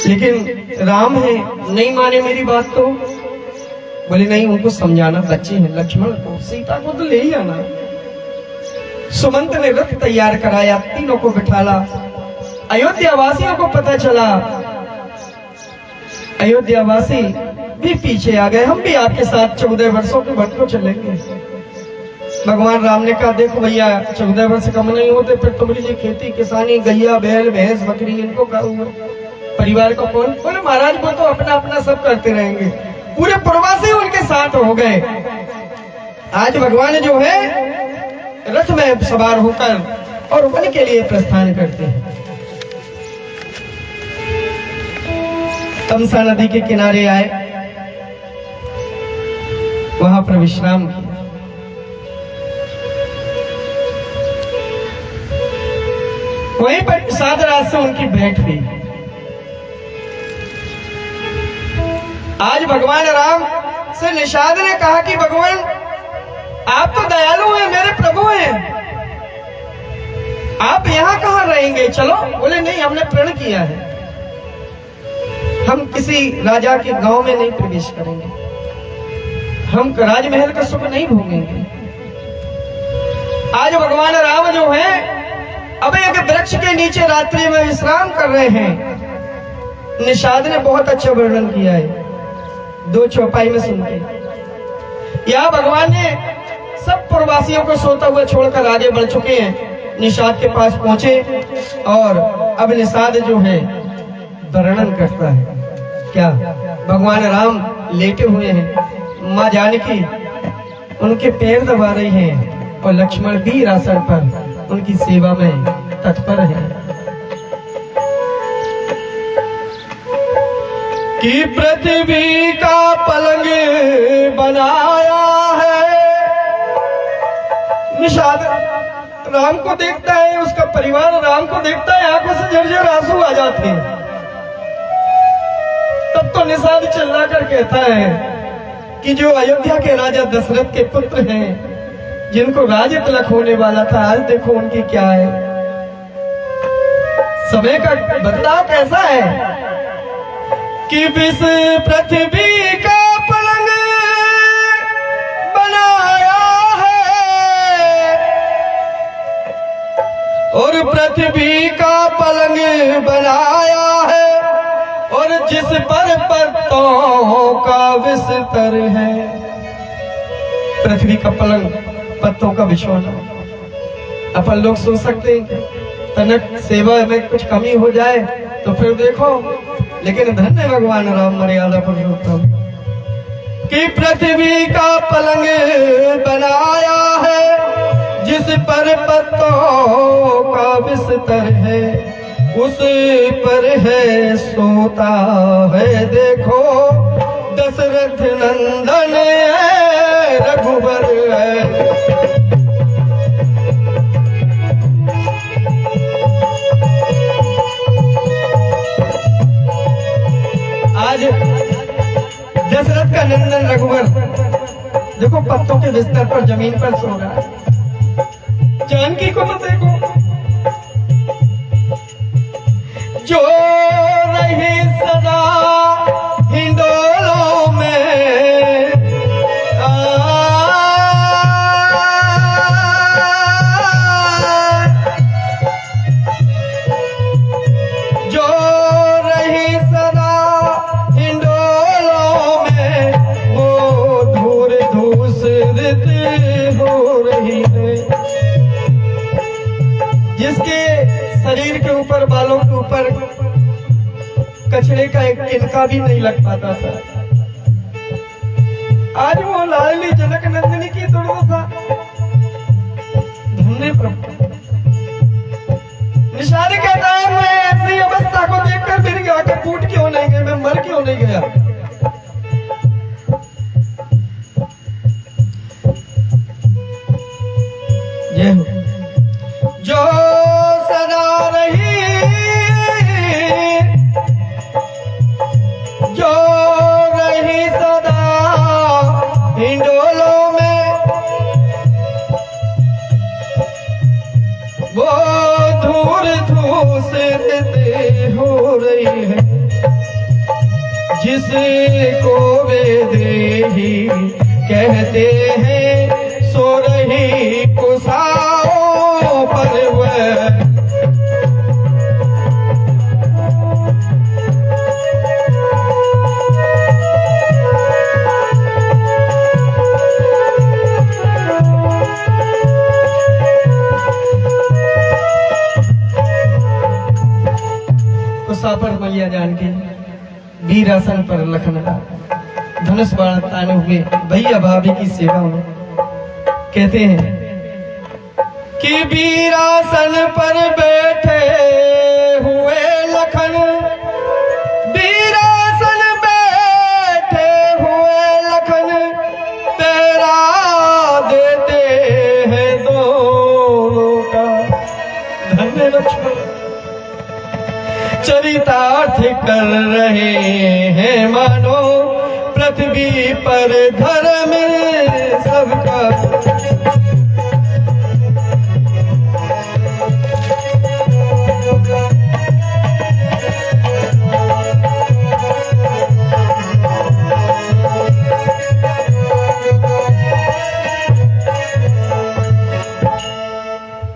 लेकिन राम है नहीं माने मेरी बात तो। बोले नहीं, उनको समझाना, बच्चे हैं, लक्ष्मण को सीता को तो ले ही आना। सुमंत ने रथ तैयार कराया, तीनों को बिठाला। अयोध्या वासियों को पता चला, अयोध्या वासी भी पीछे आ गए, हम भी आपके साथ 14 वर्षों के वन को चलेंगे। भगवान राम ने कहा देखो भैया 14 वर्ष कम नहीं होते, फिर तुम्हारी जो खेती किसानी गैया बैल भैंस बकरी इनको क्या हुआ, परिवार को कौन? बोले महाराज वो तो अपना अपना सब करते रहेंगे। पूरे प्रवासी उनके साथ हो गए। आज भगवान जो है रथ में सवार होकर और वन के लिए प्रस्थान करते हैं। तमसा नदी के किनारे आए, वहां पर विश्राम किया। वहीं पर साध रात से उनकी भेंट हुई। आज भगवान राम से निषाद ने कहा कि भगवान आप तो दयालु हैं, मेरे प्रभु हैं, आप यहाँ कहाँ रहेंगे? चलो। बोले नहीं, हमने प्रण किया है, हम किसी राजा के गांव में नहीं प्रवेश करेंगे, हम राजमहल का सुख नहीं भोगेंगे। आज भगवान राम जो है अब एक वृक्ष के नीचे रात्रि में विश्राम कर रहे हैं। निषाद ने बहुत अच्छा वर्णन किया है, 2 चौपाई में सुनते। यहाँ भगवान ने सब प्रवासियों को सोता हुआ छोड़कर आगे बढ़ चुके हैं, निषाद के पास पहुंचे और अब निषाद जो है वर्णन करता है। क्या? भगवान राम लेटे हुए हैं, माँ जानकी उनके पैर दबा रही हैं और लक्ष्मण वीर आसन पर उनकी सेवा में तत्पर है। कि पृथ्वी का पलंग बनाया है। निषाद राम को देखता है, उसका परिवार राम को देखता है, आंखों से झरझर आंसू आ जाते हैं। तब तो निषाद चिल्ला कर कहता है कि जो अयोध्या के राजा दशरथ के पुत्र हैं, जिनको राज तिलक होने वाला था, आज देखो उनकी क्या है। समय का बदलाव कैसा है कि विष पृथ्वी का पलंग बनाया है और पृथ्वी का पलंग बनाया है और जिस पर पत्तों का विस्तर है। पृथ्वी का पलंग, पत्तों का बिछौना। अपन लोग सोच सकते हैं तनक सेवा में कुछ कमी हो जाए तो फिर देखो, लेकिन धन्य भगवान राम मर्यादा पुरुषोत्तम कि पृथ्वी का पलंग बनाया है जिस पर पत्तों का बिस्तर है उस पर है सोता है देखो, दशरथ नंदन है रघुबर है। आज दशरथ का नंदन रघुवर देखो पत्तों के बिस्तर पर जमीन पर सो रहा है। जानकी को तो देखो, जो रही सदा हिंडोलों में, जो रही सदा हिंडोलों में, वो धूर धूसरित हो रही है। जिसके शरीर के ऊपर, बालों के ऊपर कचरे का एक तिनका भी नहीं लग पाता था, आज वो लाडली जनक नंदिनी की दुर्दशा। धन्य प्रभु। निषाद कहता है, मैं ऐसी अवस्था को देखकर फिर गया कि फूट क्यों नहीं गया, मैं मर क्यों नहीं गया। ये जो सदा रही, जो रही सदा हिंडोलों में, वो धूल धूसरित हो रही है। जिसको वे देही कहते हैं, सो रही कुसाओं पर वह। कुसा पर मैया जानकी, वीरासन पर लखनऊ, धनुष बाण ताने हुए भैया भाभी की सेवा में। कहते हैं कि वीरासन पर बैठे हुए लखन, वीरासन बैठे हुए लखन, तेरा देते हैं दोनों का। धन्य लक्ष्मण चरितार्थ कर रहे हैं मानो, पृथ्वी पर धर्म सबका।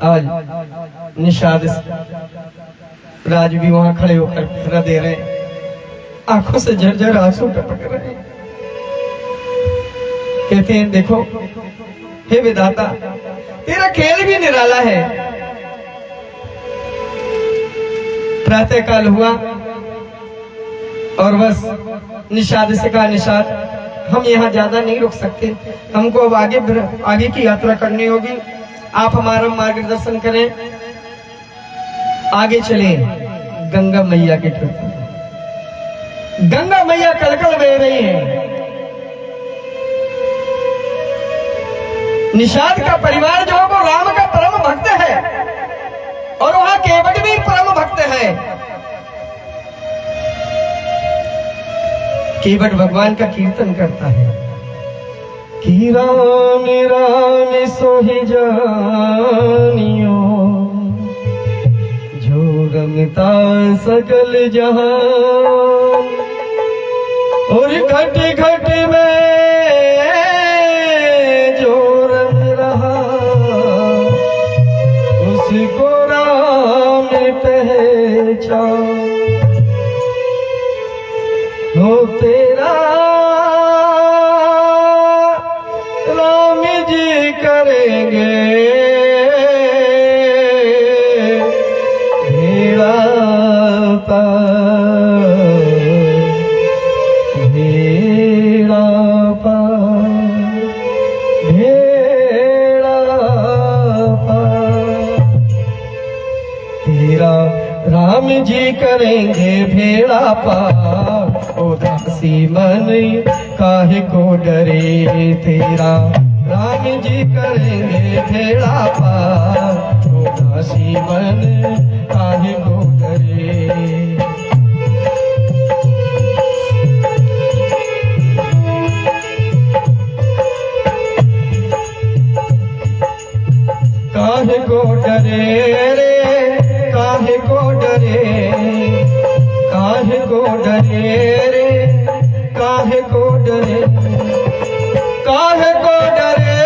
आज निषाद राज भी वहां खड़े होकर फिरा दे रहे हैं, आंखों से झरझर आंसू टपक रहे हैं। कहते हैं, देखो हे विधाता, तेरा खेल भी निराला है। प्रातः काल हुआ और बस निषाद से कहा, निषाद हम यहाँ ज्यादा नहीं रुक सकते, हमको अब आगे की यात्रा करनी होगी। आप हमारा मार्गदर्शन करें, आगे चले गंगा मैया के कृपा। गंगा मैया कलकल बह रही है। निषाद का परिवार जो है वो राम का परम भक्त है और वहां केवट भी परम भक्त है। केवट भगवान का कीर्तन करता है कि राम राम सोहि जानियो, जो रमता सकल जहां, और घट घट में जो रम रहा, उसको राम पहचान। हो तेरा राम जी करेंगे भेड़ा पार, भेड़ा पार, भेड़ा पार। तेरा राम जी करेंगे भेड़ा पार, उदासी मन काहे को डरे तेरा। राम जी करेंगे भेड़ा पार, उदासी मन काहे को डरे। काहे को डरे रे, काहे को डरे, काहे को डरे रे, काहे को डरे, काहे को डरे।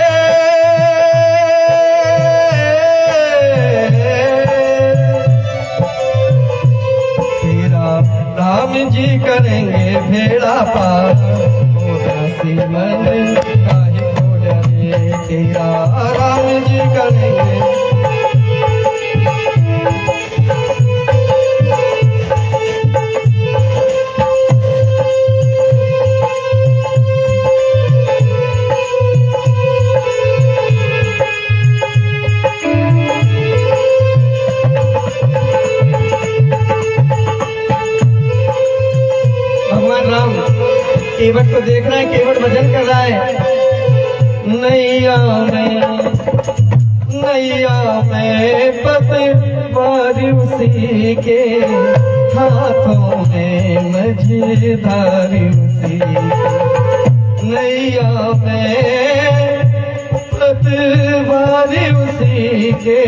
तेरा राम जी करेंगे भेड़ा पार, उदासी मन काहे को डरे। तेरा राम जी करेंगे। भगवान राम केवट को देख रहा है, केवट भजन कर रहा है। नैया में पतवार उसी के, हाथों में मझधार उसी के। नैया में पतवार उसी के,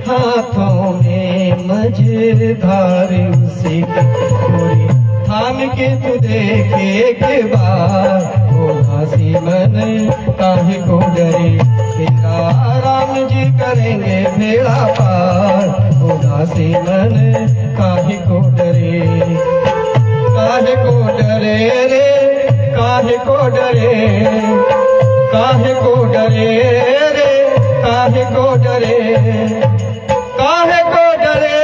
हाथों में मझधार उसी के। थाम के तू देखे के बाद, उदासी मन काहे को डरे। तेरा राम जी करेंगे भेड़ा पार, उदासी मन काहे को डरे। काहे को डरे रे, काहे को डरे, काहे को डरे रे, काहे को डरे, काहे को डरे।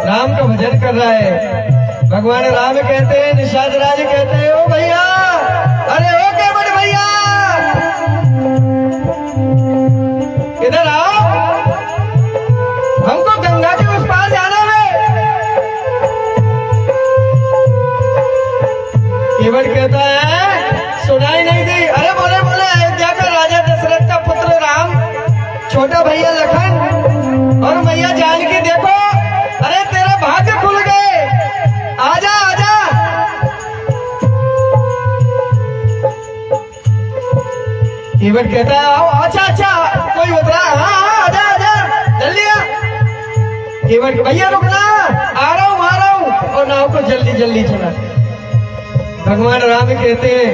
राम का भजन कर रहा है। भगवान राम कहते हैं, निषाद राज कहते हैं, ओ भैया, अरे ओ केवट भैया, इधर आओ, हमको गंगा के उस पार जाना है। केवट कहता है, सुनाई नहीं दी। अरे बोले बोले, अयोध्या का राजा दशरथ का पुत्र राम, छोटा भैया लखन और मैया जानकी, देखो अरे तेरा भाग्य खुल गए, आजा आजा। केवट कहता है, आओ, अच्छा अच्छा, कोई उतरा, हाँ आजा आजा, जल्दी आ। केवट भैया रुकना, आ रहा हूँ, और नाव को जल्दी जल्दी चला। भगवान राम कहते हैं,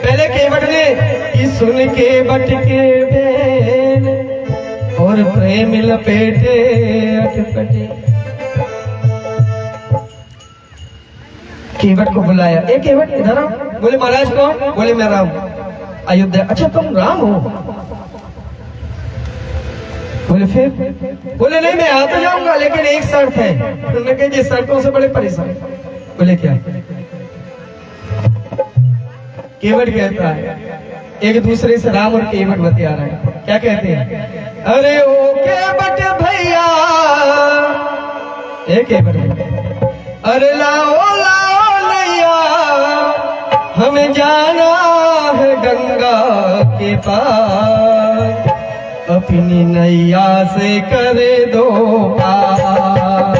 पहले केवट ने कि सुन के बट के बेन, और प्रेम लपेटे अटपटे। केवट को बुलाया, ए केवट इधर आओ। बोले महाराज कौन? बोले मैं राम, अयोध्या। अच्छा तुम राम हो? बोले फिर? बोले नहीं, मैं आ तो जाऊंगा, लेकिन एक शर्त है। उन्होंने कहा जिस शर्तों से बड़े परेशान। बोले क्या? केवट कहता है, एक दूसरे से राम और केवट बतिया रहे हैं। क्या कहते हैं? अरे ओ केवट भैया, ए केवट भैया, अरे लाओ लाओ नैया, हमें जाना है गंगा के पार, अपनी नैया से करे दो पार,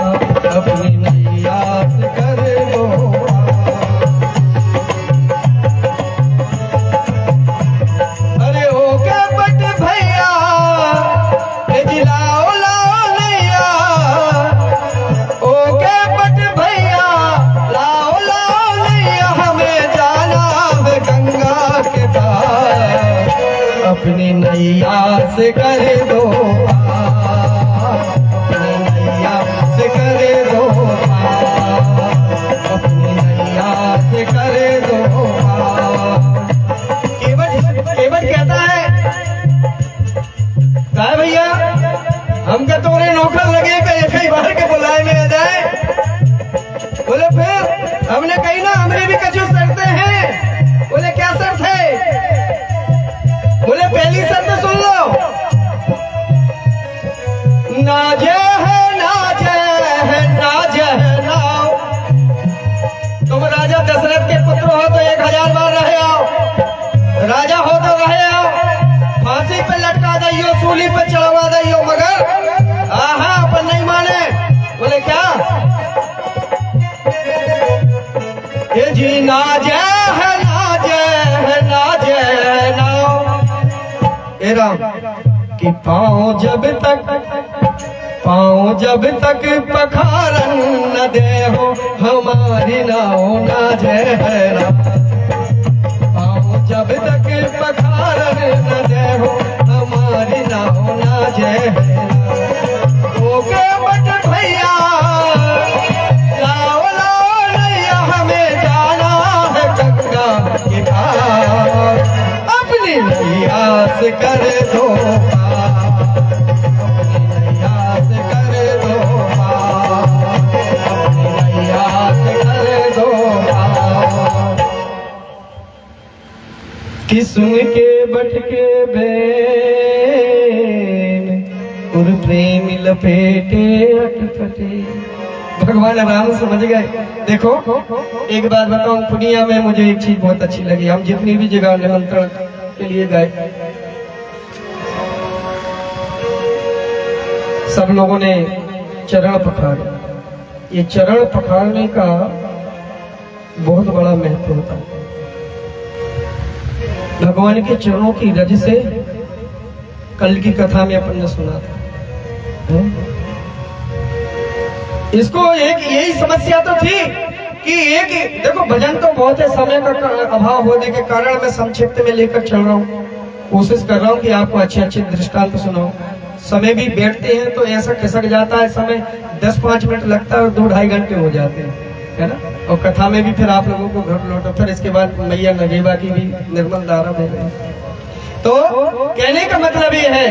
अपनी नैया से करे दो पार। अरे ओ केवट भैया, लाओ लाओ नैया, ओ केवट भैया, लाओ लाओ नैया, हमें जाना है गंगा के पार, अपनी नैया से करे दो पार, अपनी नैया से करे दो पार, अपनी नैया से करे दो पार। केवट कहता है, क्या भैया, हम क्या तुम्हारे नौकर लगे एक ही बार के बुलाए में आ जाए? बोले फिर? हमने कही ना, हमने भी कछु शर्तें हैं। बोले क्या शर्त है? राजा हो तो रहे हो, फांसी पे लटका दियो, सूली पे चढ़वा दियो, मगर आहा अपन नहीं माने। बोले क्या ये जी नाजे है नाजे है नाजे नाओ ए राम कि पाँव जब तक पखारन न दे हो हमारी नाओ नाजे है राम। पाँव जब तक पखारन न दे हो हमारी नाओ नाजे है राम। ओके बट भैया लाओ लाओ नैया हमें जाना है गंगा के पार। अपनी नैया से कर दो कि सुन के बट के बैन और प्रेम लपेटे अटपटे। भगवान राम समझ गए। देखो एक बात बताऊं, दुनिया में मुझे एक चीज बहुत अच्छी लगी। हम जितनी भी जगह निमंत्रण के लिए गए, सब लोगों ने चरण पखारे। ये चरण पखारने का बहुत बड़ा महत्व होता है। भगवान के चरणों की रज से कल की कथा में अपन ने सुना था। इसको एक यही समस्या तो थी कि एक देखो भजन तो बहुत है, समय का अभाव होने के कारण मैं संक्षिप्त में लेकर चल रहा हूँ। कोशिश कर रहा हूँ कि आपको अच्छे अच्छे दृष्टांत सुनाऊं। समय भी बैठते हैं तो ऐसा खिसक जाता है, समय 10-5 मिनट लगता है और 2-2.5 घंटे हो जाते हैं, है ना। और कथा में भी फिर आप लोगों को घर लौटो, फिर इसके बाद मैया नगेबा की भी निर्मल धारा बह गई। तो कहने का मतलब ये है,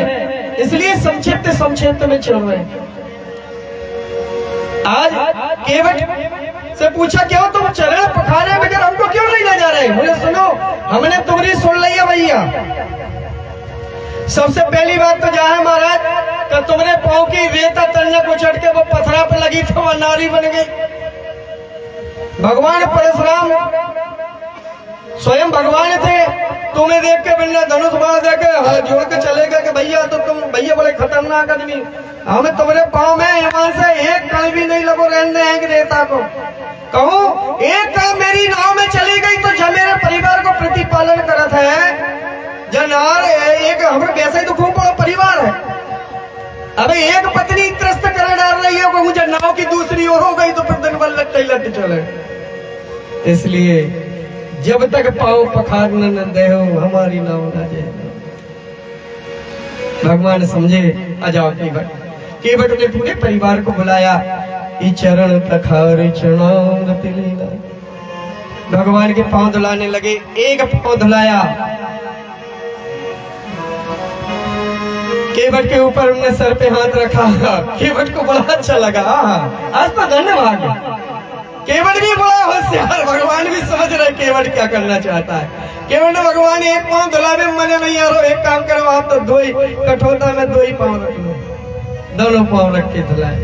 इसलिए संक्षिप्त में चल रहे हैं। आज केवट से पूछा क्यों तुम चरण पखारे बगैर हमको क्यों नहीं ले जा रहे? बोले सुनो, हमने तुम्हारी सुन ली है भैया। सबसे पहली बात तो जा है महाराज कि तुमने पाँव की रेता तलने को चढ़ के वो पथरा पे लगी तो वो नारी बन गई। भगवान परशुराम स्वयं भगवान थे, तुम्हें देख के बिना धनुष बाण दे के हाथ जोड़ के चले गए कि भैया तो तुम भैया बड़े खतरनाक आदमी, हमें तुम्हारे पाँव में ईमान से एक कण भी नहीं लगो रहने हैं रेता को। कहूँ एक कण मेरी नाव में चली गई तो जब मेरे परिवार को प्रतिपालन करत है जनार एक हमें वैसे ही तो खूब बड़ा परिवार है। अबे एक पत्नी त्रस्त कर डाल रही है, कहूँ जब नाव की दूसरी ओर हो गई तो फिर दिन भर लट चले। इसलिए जब तक पाँव पखारने न दे हो हमारी नाव ना जाए। भगवान समझे। आ जाओ केवट ने पूरे परिवार को बुलाया। चरण पखार चरण तिलेला, भगवान के पाँव धुलाने लगे। एक पाँव धुलाया, केवट के ऊपर उन्होंने सर पे हाथ रखा। केवट को बड़ा अच्छा लगा। आज तो धन्यवाद। केवट भी बड़ा होशियार, भगवान भी समझ रहे केवट क्या करना चाहता है। केवट ने भगवान एक पाँव धुलाने में मने नहीं आ रहा, एक काम करो आप तो दो ही कठोरता में 2 ही पाँव रख लो। दोनों पाँव रख के धुलाए।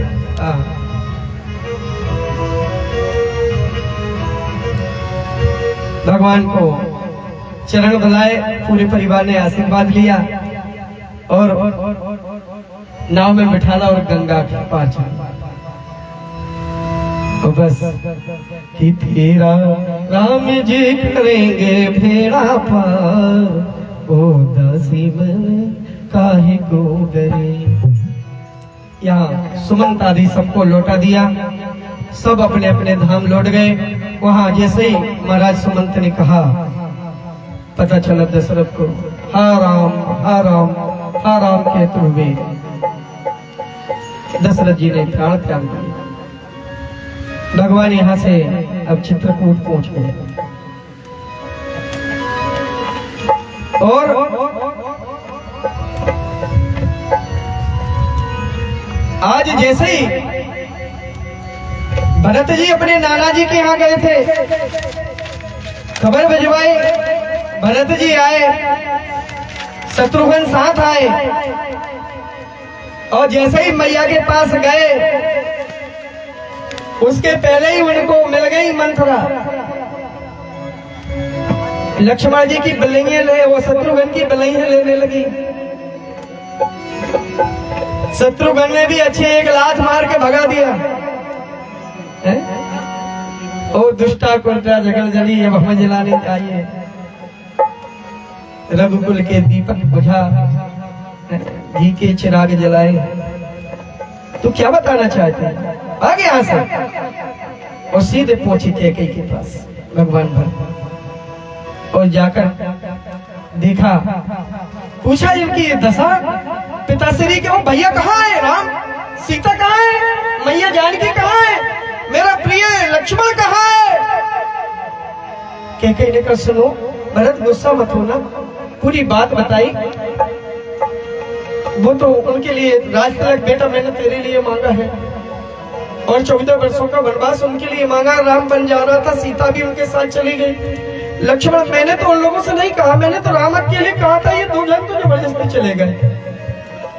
भगवान को चरण धुलाए, पूरे परिवार ने आशीर्वाद लिया और नाव में बिठाला और गंगा के पास तो बस कि तेरा राम जी करेंगे भेड़ा पार, ओ दासी मन काहे को डरे। यहाँ सुमंत आदि सबको लौटा दिया, सब अपने अपने धाम लौट गए। वहां जैसे ही महाराज सुमंत ने कहा, पता चला दशरथ को, हा राम कहते हुए दशरथ जी ने प्राण त्याग दिया। भगवान यहाँ से अब चित्रकूट पहुंच गए और आज जैसे ही भरत जी अपने नाना जी के यहाँ गए थे, खबर भिजवाई, भरत जी आए, शत्रुघ्न साथ आए और जैसे ही मैया के पास गए उसके पहले ही उनको मिल गई मंथरा। लक्ष्मण जी की बलैया ले, वो शत्रुघ्न की बलैया लेने लगी। शत्रुघ्न ने भी अच्छे एक लात मार के भगा दिया। ओ दुष्टा कुंटा जगल जली, अब हमें जलाने चाहिए। रघुकुल के दीपक बुझा, घी के चिराग जलाए। तू क्या बताना चाहते हैं? आगे यहाँ से और सीधे पहुंची कैकेयी के पास भगवान भर, और जाकर देखा, पूछा इनकी दशा। पिताश्री के वो भैया कहाँ है? राम सीता कहाँ है? मैया जानकी कहाँ है? मेरा प्रिय लक्ष्मण कहाँ है? कैकेयी ने कहा सुनो भरत, गुस्सा मत होना, पूरी बात बताई। वो तो उनके लिए राजतिलक बेटा मैंने तेरे लिए मांगा है, और 14 वर्षों का वनवास उनके लिए मांगा। राम बन जा रहा था, सीता भी उनके साथ चली गई। लक्ष्मण मैंने तो उन लोगों से नहीं कहा, मैंने तो राम के लिए कहा था। ये दो जन तो जबरदस्ती चले गए।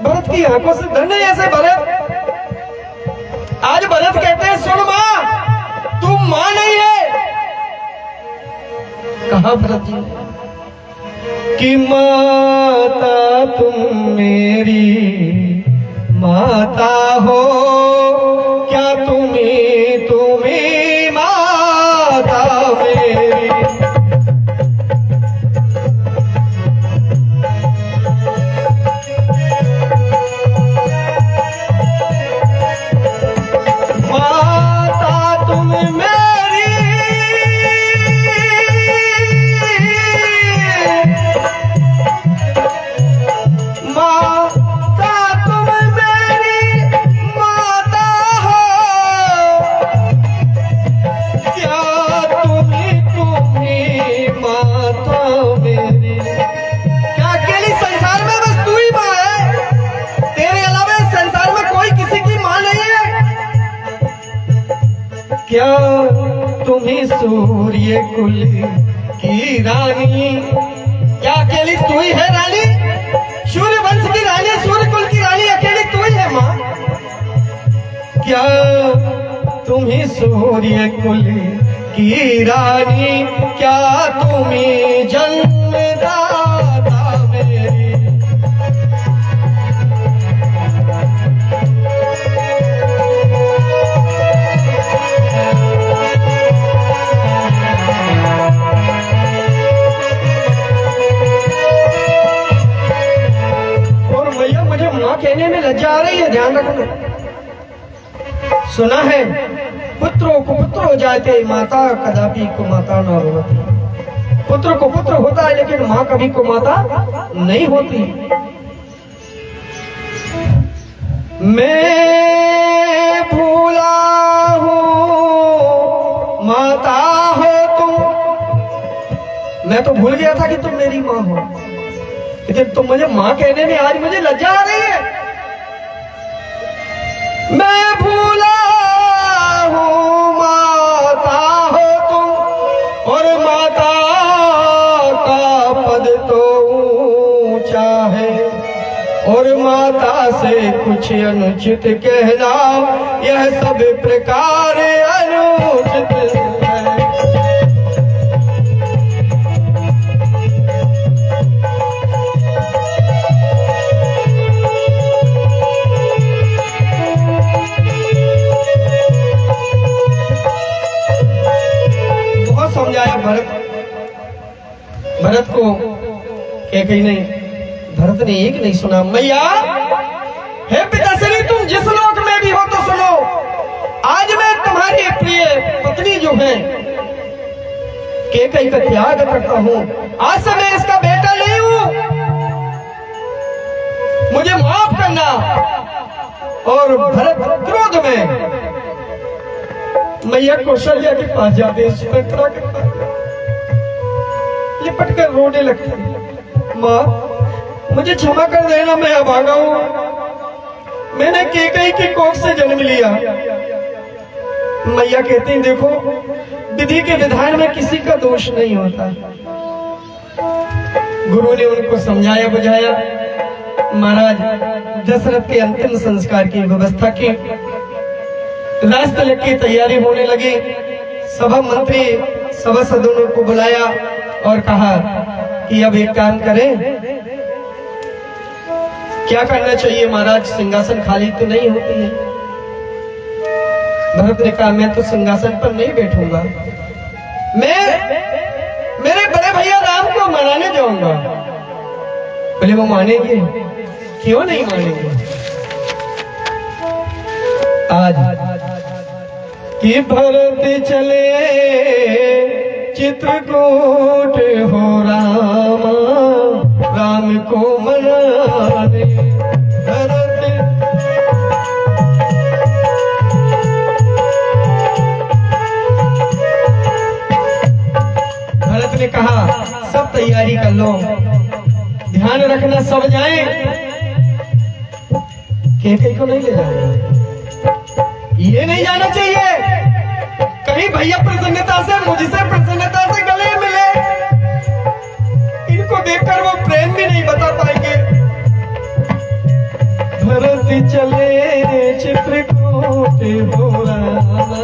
भरत की आंखों से धन है ऐसे भरत। आज भरत कहते हैं सुन मां, तू मां नहीं है। कहा भरत जी कि माता तुम मेरी माता हो, क्या तुम्हें माता मेरी। माता तुम मेरी, माता तुम मेरी माता हो, क्या तुम्हें माता मेरी। क्या अकेली संसार में बस तू ही माँ है? तेरे अलावा संसार में कोई किसी की माँ नहीं है? क्या तुम्हें सूर्य कुल की रानी, क्या अकेली तू ही है रानी? सूर्य वंश की रानी, सूर्य कुल की रानी अकेली तू ही है माँ? क्या तुम्हें सूर्य कुल की रानी, क्या तुम्हें जन्मदाता मेरी। और भैया मुझे माँ कहने में लज्जा आ रही है, ध्यान रखना। सुना है पुत्रों को पुत्र हो जाते, माता कदापि को माता न होती। पुत्र को पुत्र होता है लेकिन माँ कभी को माता नहीं होती। मैं भूला हूँ माता हो तुम, मैं तो भूल गया था कि तुम मेरी माँ हो, लेकिन तुम मुझे माँ कहने में आज मुझे लज्जा आ रही है। मैं भूला हूँ माता हो तुम, और माता का पद तो ऊंचा है, और माता से कुछ अनुचित कहना यह सब प्रकार अनुचित है। समझाया भरत को कैकेयी नहीं, भरत ने एक नहीं सुना। मैया हे पिताश्री, तुम जिस लोक में भी हो तो सुनो, आज मैं तुम्हारी प्रिय पत्नी जो है कैकेयी का त्याग करता हूँ। आज से मैं इसका बेटा नहीं हूँ, मुझे माफ करना। और भरत क्रोध में मैया कौशल्या के पास जाते सुमित्रा के पास लिपट कर रोने लगते, माँ मुझे क्षमा कर देना, मैं अभागा हूँ, मैंने कैकेयी की कोख से जन्म लिया। मैया कहती हैं देखो विधि के विधान में किसी का दोष नहीं होता। गुरु ने उनको समझाया बुझाया। महाराज दशरथ के अंतिम संस्कार की व्यवस्था की, राजतिलक की तैयारी होने लगी। सभा मंत्री सभासदों को बुलाया, और कहा कि अब एक काम करें, क्या करना चाहिए महाराज, सिंहासन खाली तो नहीं होती है। भरत ने कहा मैं तो सिंहासन पर नहीं बैठूंगा, मैं मेरे बड़े भैया राम को मनाने जाऊंगा। बोले वो मानेंगे? क्यों नहीं मानेंगे। आज कि भरत चले चित्रकूट हो रामा, राम को मनाने। भरत ने कहा सब तैयारी कर लो, ध्यान रखना सब जाएं। केके को नहीं ले जाऊंगा, ये नहीं जाना चाहिए कहीं भैया प्रसन्नता से, मुझसे प्रसन्नता से गले मिले, इनको देखकर वो प्रेम भी नहीं बता पाएंगे। भरत चले चित्रकूट हो रामा,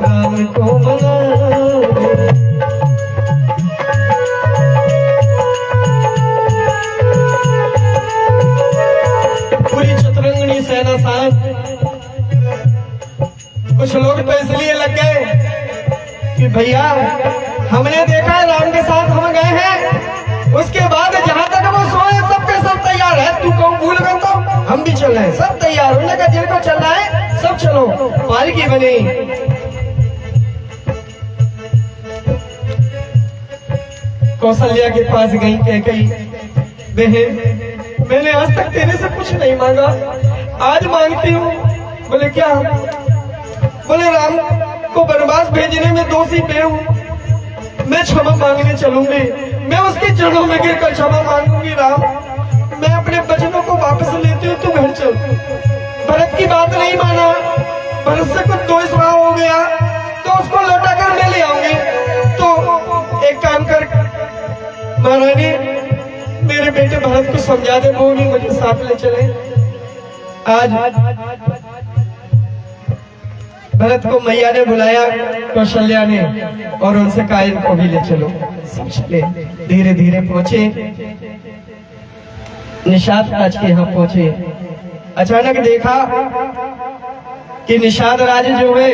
राम को मनाने। पूरी चतुरंगनी सेना साथ, कुछ लोग तो इसलिए लग गए कि भैया हमने देखा है राम के साथ हम गए हैं, उसके बाद जहां तक वो सोए सबके सब तैयार है, तू कौन भूल गए तो हम भी चल रहे हैं, सब तैयार होने का, जिनको चलना है सब चलो। पालकी बनी, कौशल्या के पास गई, कही बहन मैंने आज तक तेरे से कुछ नहीं मांगा, आज मांगती हूँ। बोले क्या? बोले राम को वनवास भेजने में दोषी मैं हूँ, मैं क्षमा मांगने चलूंगी, मैं उसके चरणों में गिरकर क्षमा मांगूंगी। राम मैं अपने वचनों को वापस लेती हूँ, तू घर चल। भरत की बात नहीं माना, भरत से कुछ दोष भाव हो गया तो उसको लौटा कर मैं ले आऊंगी। तो एक काम कर महारानी, मेरे बेटे भरत को समझा दे, वो नहीं मुझे साथ ले चले। आज भरत को मैया ने बुलाया, कौशल्या ने, और उनसे कहा इनको भी ले चलो। सब चले, धीरे धीरे पहुंचे, निषाद राज के यहाँ पहुंचे। अचानक देखा कि निषाद राज जो है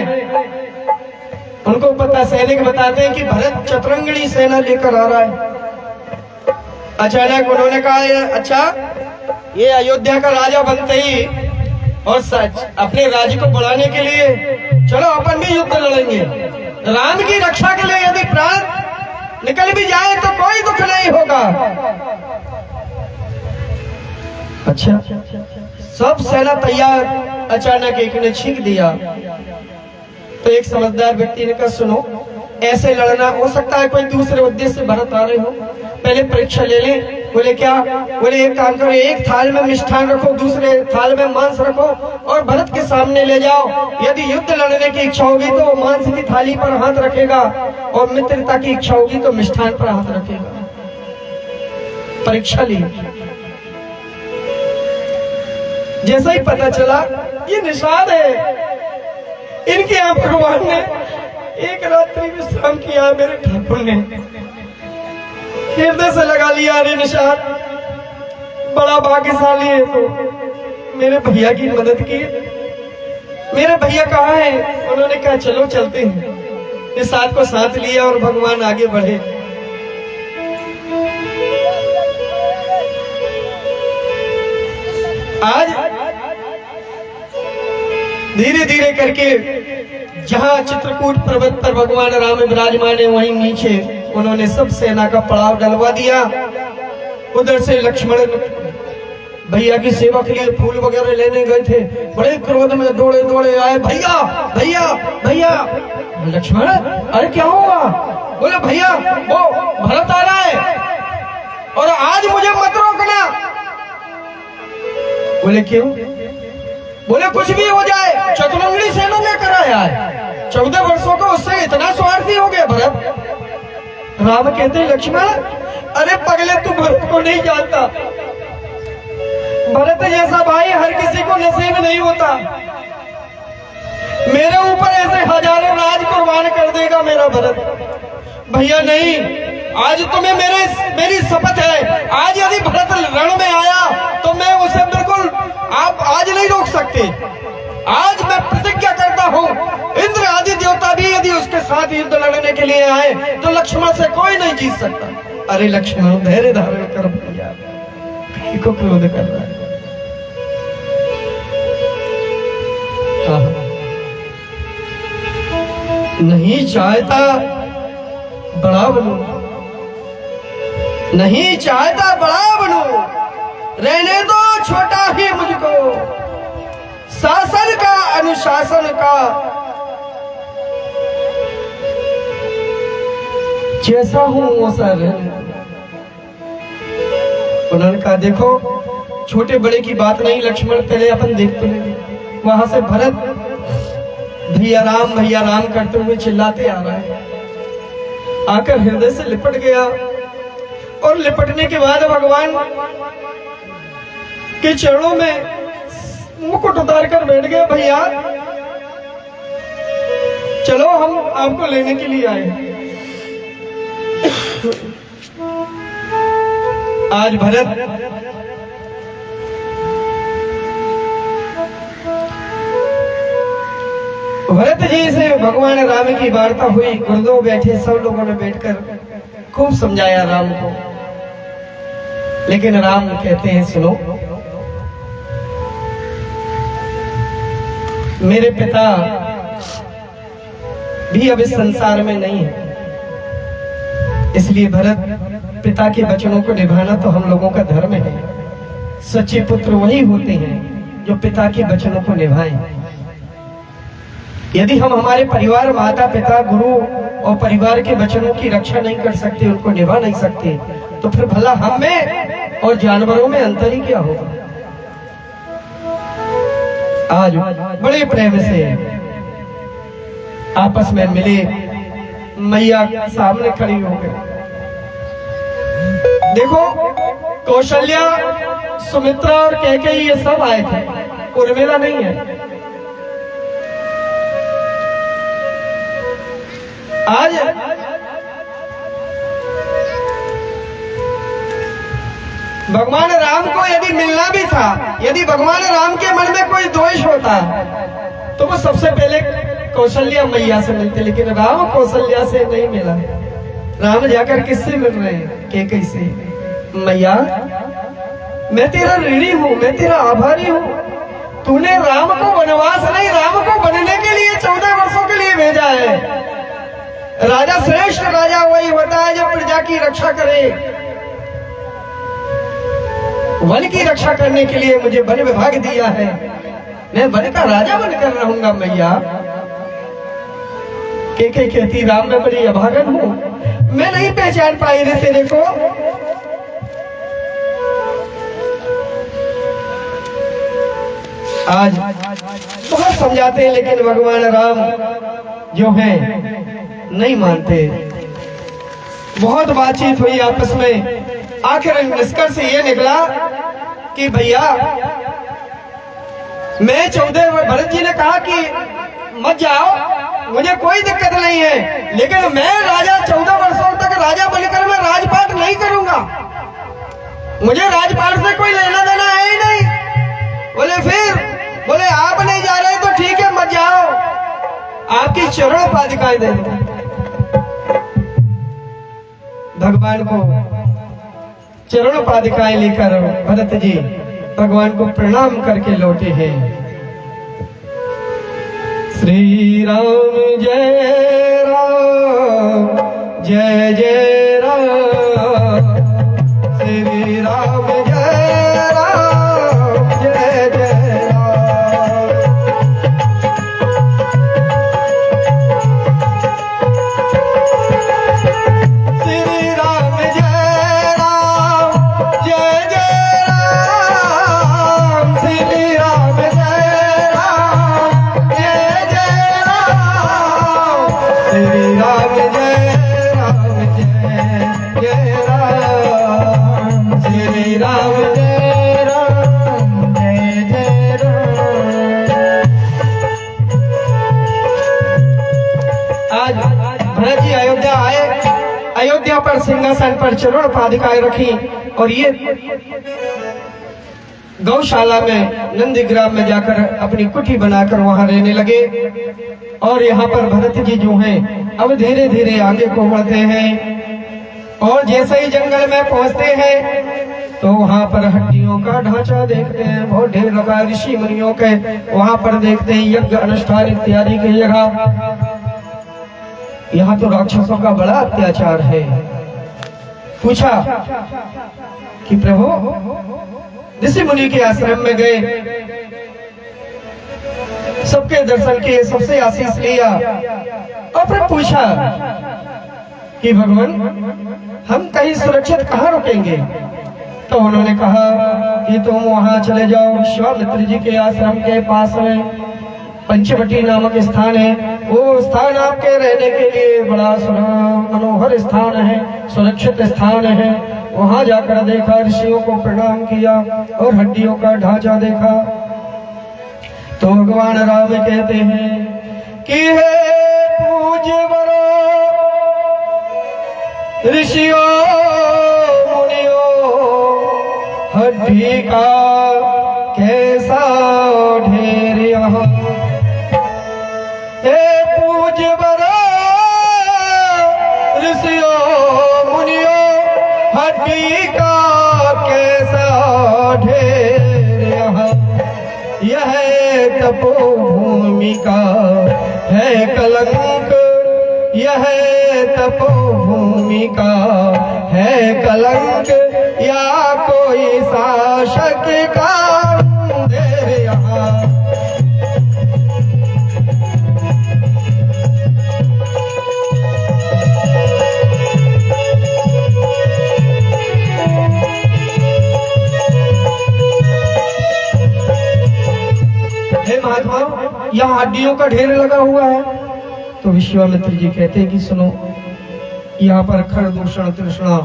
उनको पता, सैनिक बताते हैं कि भरत चतुरंगणी सेना लेकर आ रहा है। अचानक उन्होंने कहा अच्छा ये अयोध्या का राजा बनते ही और सच अपने राज्य को बढ़ाने के लिए चलो अपन भी युद्ध लड़ेंगे, राम की रक्षा के लिए यदि प्राण निकल भी जाए तो कोई दुख नहीं होगा। अच्छा सब सेना तैयार, अचानक एक ने छींक दिया तो एक समझदार व्यक्ति ने कहा सुनो, ऐसे लड़ना हो सकता है कोई दूसरे उद्देश्य से भरत आ रहे हो, पहले परीक्षा ले ले। बोले क्या? बोले एक काम करो, एक थाल में मिष्ठान रखो, दूसरे थाल में मांस रखो और भरत के सामने ले जाओ। यदि युद्ध लड़ने की इच्छा होगी तो मांस की थाली पर हाथ रखेगा और मित्रता की इच्छा होगी तो मिष्ठान पर हाथ रखेगा। परीक्षा ली, जैसा ही पता चला ये निषाद है, इनके यहाँ भगवान ने एक रात्रि विश्राम किया, मेरे ठाकुर ने हृदय से लगा लिया। अरे निषाद बड़ा भाग्यशाली है, तो मेरे भैया की मदद की। मेरे भैया कहाँ है? उन्होंने कहा चलो चलते हैं। निषाद को साथ लिया और भगवान आगे बढ़े। आज धीरे धीरे करके जहां चित्रकूट पर्वत पर भगवान राम विराजमान है, वहीं नीचे उन्होंने सब सेना का पड़ाव डलवा दिया। उधर से लक्ष्मण भैया की सेवा के लिए फूल वगैरह लेने गए थे, बड़े क्रोध में दौड़े दौड़े आए, भैया भैया भैया। लक्ष्मण अरे क्या हुआ? बोले भैया वो भरत आ रहा है और आज मुझे मत रोकना। बोले क्यों? बोले कुछ भी हो जाए, चतुरंगनी सेना लेकर आया है, 14 वर्षों का, उससे इतना स्वार्थी हो गया भरत। राम कहते लक्ष्मण अरे पगले तू भरत को नहीं जानता, भरत जैसा भाई हर किसी को नसीब नहीं होता। मेरे ऊपर ऐसे हजारों राज कुर्बान कर देगा मेरा भरत। भैया नहीं, आज तुम्हें मेरी शपथ है, आज यदि भरत रण में आया तो मैं उसे बिल्कुल आप आज नहीं रोक सकते। आज मैं प्रतिज्ञा करता हूँ, इंद्र आदि देवता भी यदि उसके साथ युद्ध लड़ने के लिए आए तो लक्ष्मण से कोई नहीं जीत सकता। अरे लक्ष्मण धैर्य धारण कर भैया, को क्रोध कर रहा है। नहीं चाहता बड़ा बनूं, नहीं चाहता बड़ा बनूं, रहने दो छोटा ही मुझको, शासन का अनुशासन का जैसा हूं वो सर। उन्होंने कहा देखो छोटे बड़े की बात नहीं लक्ष्मण, पहले अपन देख तो लेंगे। वहां से भरत भैया राम करते हुए चिल्लाते आ रहा है, आकर हृदय से लिपट गया और लिपटने के बाद भगवान के चरणों में मुकुट उतार कर बैठ गया। भैया चलो हम आपको लेने के लिए आए। आज भरत जी से भगवान राम की वार्ता हुई। गुरुदेव बैठे, सब लोगों ने बैठकर खूब समझाया राम को, लेकिन राम कहते हैं सुनो, मेरे पिता भी अब इस संसार में नहीं है, इसलिए भरत पिता के वचनों को निभाना तो हम लोगों का धर्म है। सच्चे पुत्र वही होते हैं जो पिता के वचनों को निभाएं। यदि हम हमारे परिवार, माता पिता, गुरु और परिवार के वचनों की रक्षा नहीं कर सकते, उनको निभा नहीं सकते, तो फिर भला हम में और जानवरों में अंतर ही क्या होगा। आज बड़े प्रेम से आपस में मिले, मैया सामने खड़ी हो गई। देखो कौशल्या, सुमित्रा और कैकेयी ये सब आए थे, उर्मिला नहीं है। आज भगवान राम को यदि मिलना भी था, यदि भगवान राम के मन में कोई दोष होता तो वो सबसे पहले कौशल्या मैया से मिलते, लेकिन राम कौशल्या से नहीं मिला। राम जाकर किससे मिल रहे हैं? कैकेयी से। मैया मैं तेरा ऋणी हूँ, मैं तेरा आभारी हूँ, तूने राम को वनवास नहीं, राम को बनने के लिए 14 वर्षों के लिए भेजा है। राजा श्रेष्ठ राजा वही होता है जो प्रजा की रक्षा करे। वन की रक्षा करने के लिए मुझे वन विभाग दिया है, मैं वन का राजा बनकर रहूंगा। मैया कैकेयी कहती राम मैं बड़ी अभागन हूँ, मैं नहीं पहचान पाई रे तेरे को। आज बहुत समझाते हैं, लेकिन भगवान राम जो हैं नहीं मानते। बहुत बातचीत हुई आपस में, आखिर निष्कर्ष ये निकला कि भैया मैं 14, भरत जी ने कहा कि मत जाओ, मुझे कोई दिक्कत नहीं है, लेकिन मैं राजा 14 वर्षों तक राजा बनकर मैं राजपाट नहीं करूंगा, मुझे राजपाट से कोई लेना देना है ही नहीं। बोले आप नहीं जा रहे तो ठीक है मत जाओ, आपकी चरण पादिकाएं दे दो। भगवान को चरण पादिकाएं लेकर भरत जी भगवान को प्रणाम करके लौटे हैं। श्री राम जय राम जय जय राम, श्री राम जय राम जय जय राम। श्री राम जय राम जय जय राम, श्री राम जय राम जय जय राम, पर सिंहासन पर चरण पादिकाएं रखी और ये गौशाला में नंदीग्राम में जाकर अपनी कुटी बनाकर वहां रहने लगे। और यहाँ पर भरत जी जो हैं अब धीरे धीरे आगे को बढ़ते हैं और जैसे ही जंगल में पहुंचते हैं तो वहां पर हड्डियों का ढांचा देखते हैं, बहुत ढेर लगा ऋषि मुनियों के वहां पर देखते हैं यज्ञ अनुष्ठान इत्यादि की जगह। यहाँ तो राक्षसों का बड़ा अत्याचार है। पूछा कि प्रभु ऋषि मुनि के आश्रम में गए, सबके दर्शन किए, सबसे आशीष लिया और फिर पूछा कि भगवान हम कहीं सुरक्षित कहाँ रुकेंगे? तो उन्होंने कहा कि तुम वहां चले जाओ, विश्वामित्र जी के आश्रम के पास में पंचवटी नामक स्थान है, वो स्थान आपके रहने के लिए बड़ा मनोहर स्थान है, सुरक्षित स्थान है। वहां जाकर देखा, ऋषियों को प्रणाम किया और हड्डियों का ढांचा देखा। तो भगवान राम कहते हैं कि हे पूज्य बरो ऋषियों मुनियों, हड्डी का कैसा ढेर यहाँ। हे पूज्य बरो ऋषियों मुनियों, हड्डी का कैसा ढेर यहाँ। यह तपोभूमि का है कलंक, यह तपोभूमि का है कलंक, या कोई शासक का मंदिर यहाँ। महात्मा यहाँ हड्डियों का ढेर लगा हुआ है। तो विश्वामित्र जी कहते हैं कि सुनो, यहाँ पर खरदूषण, तृष्णा,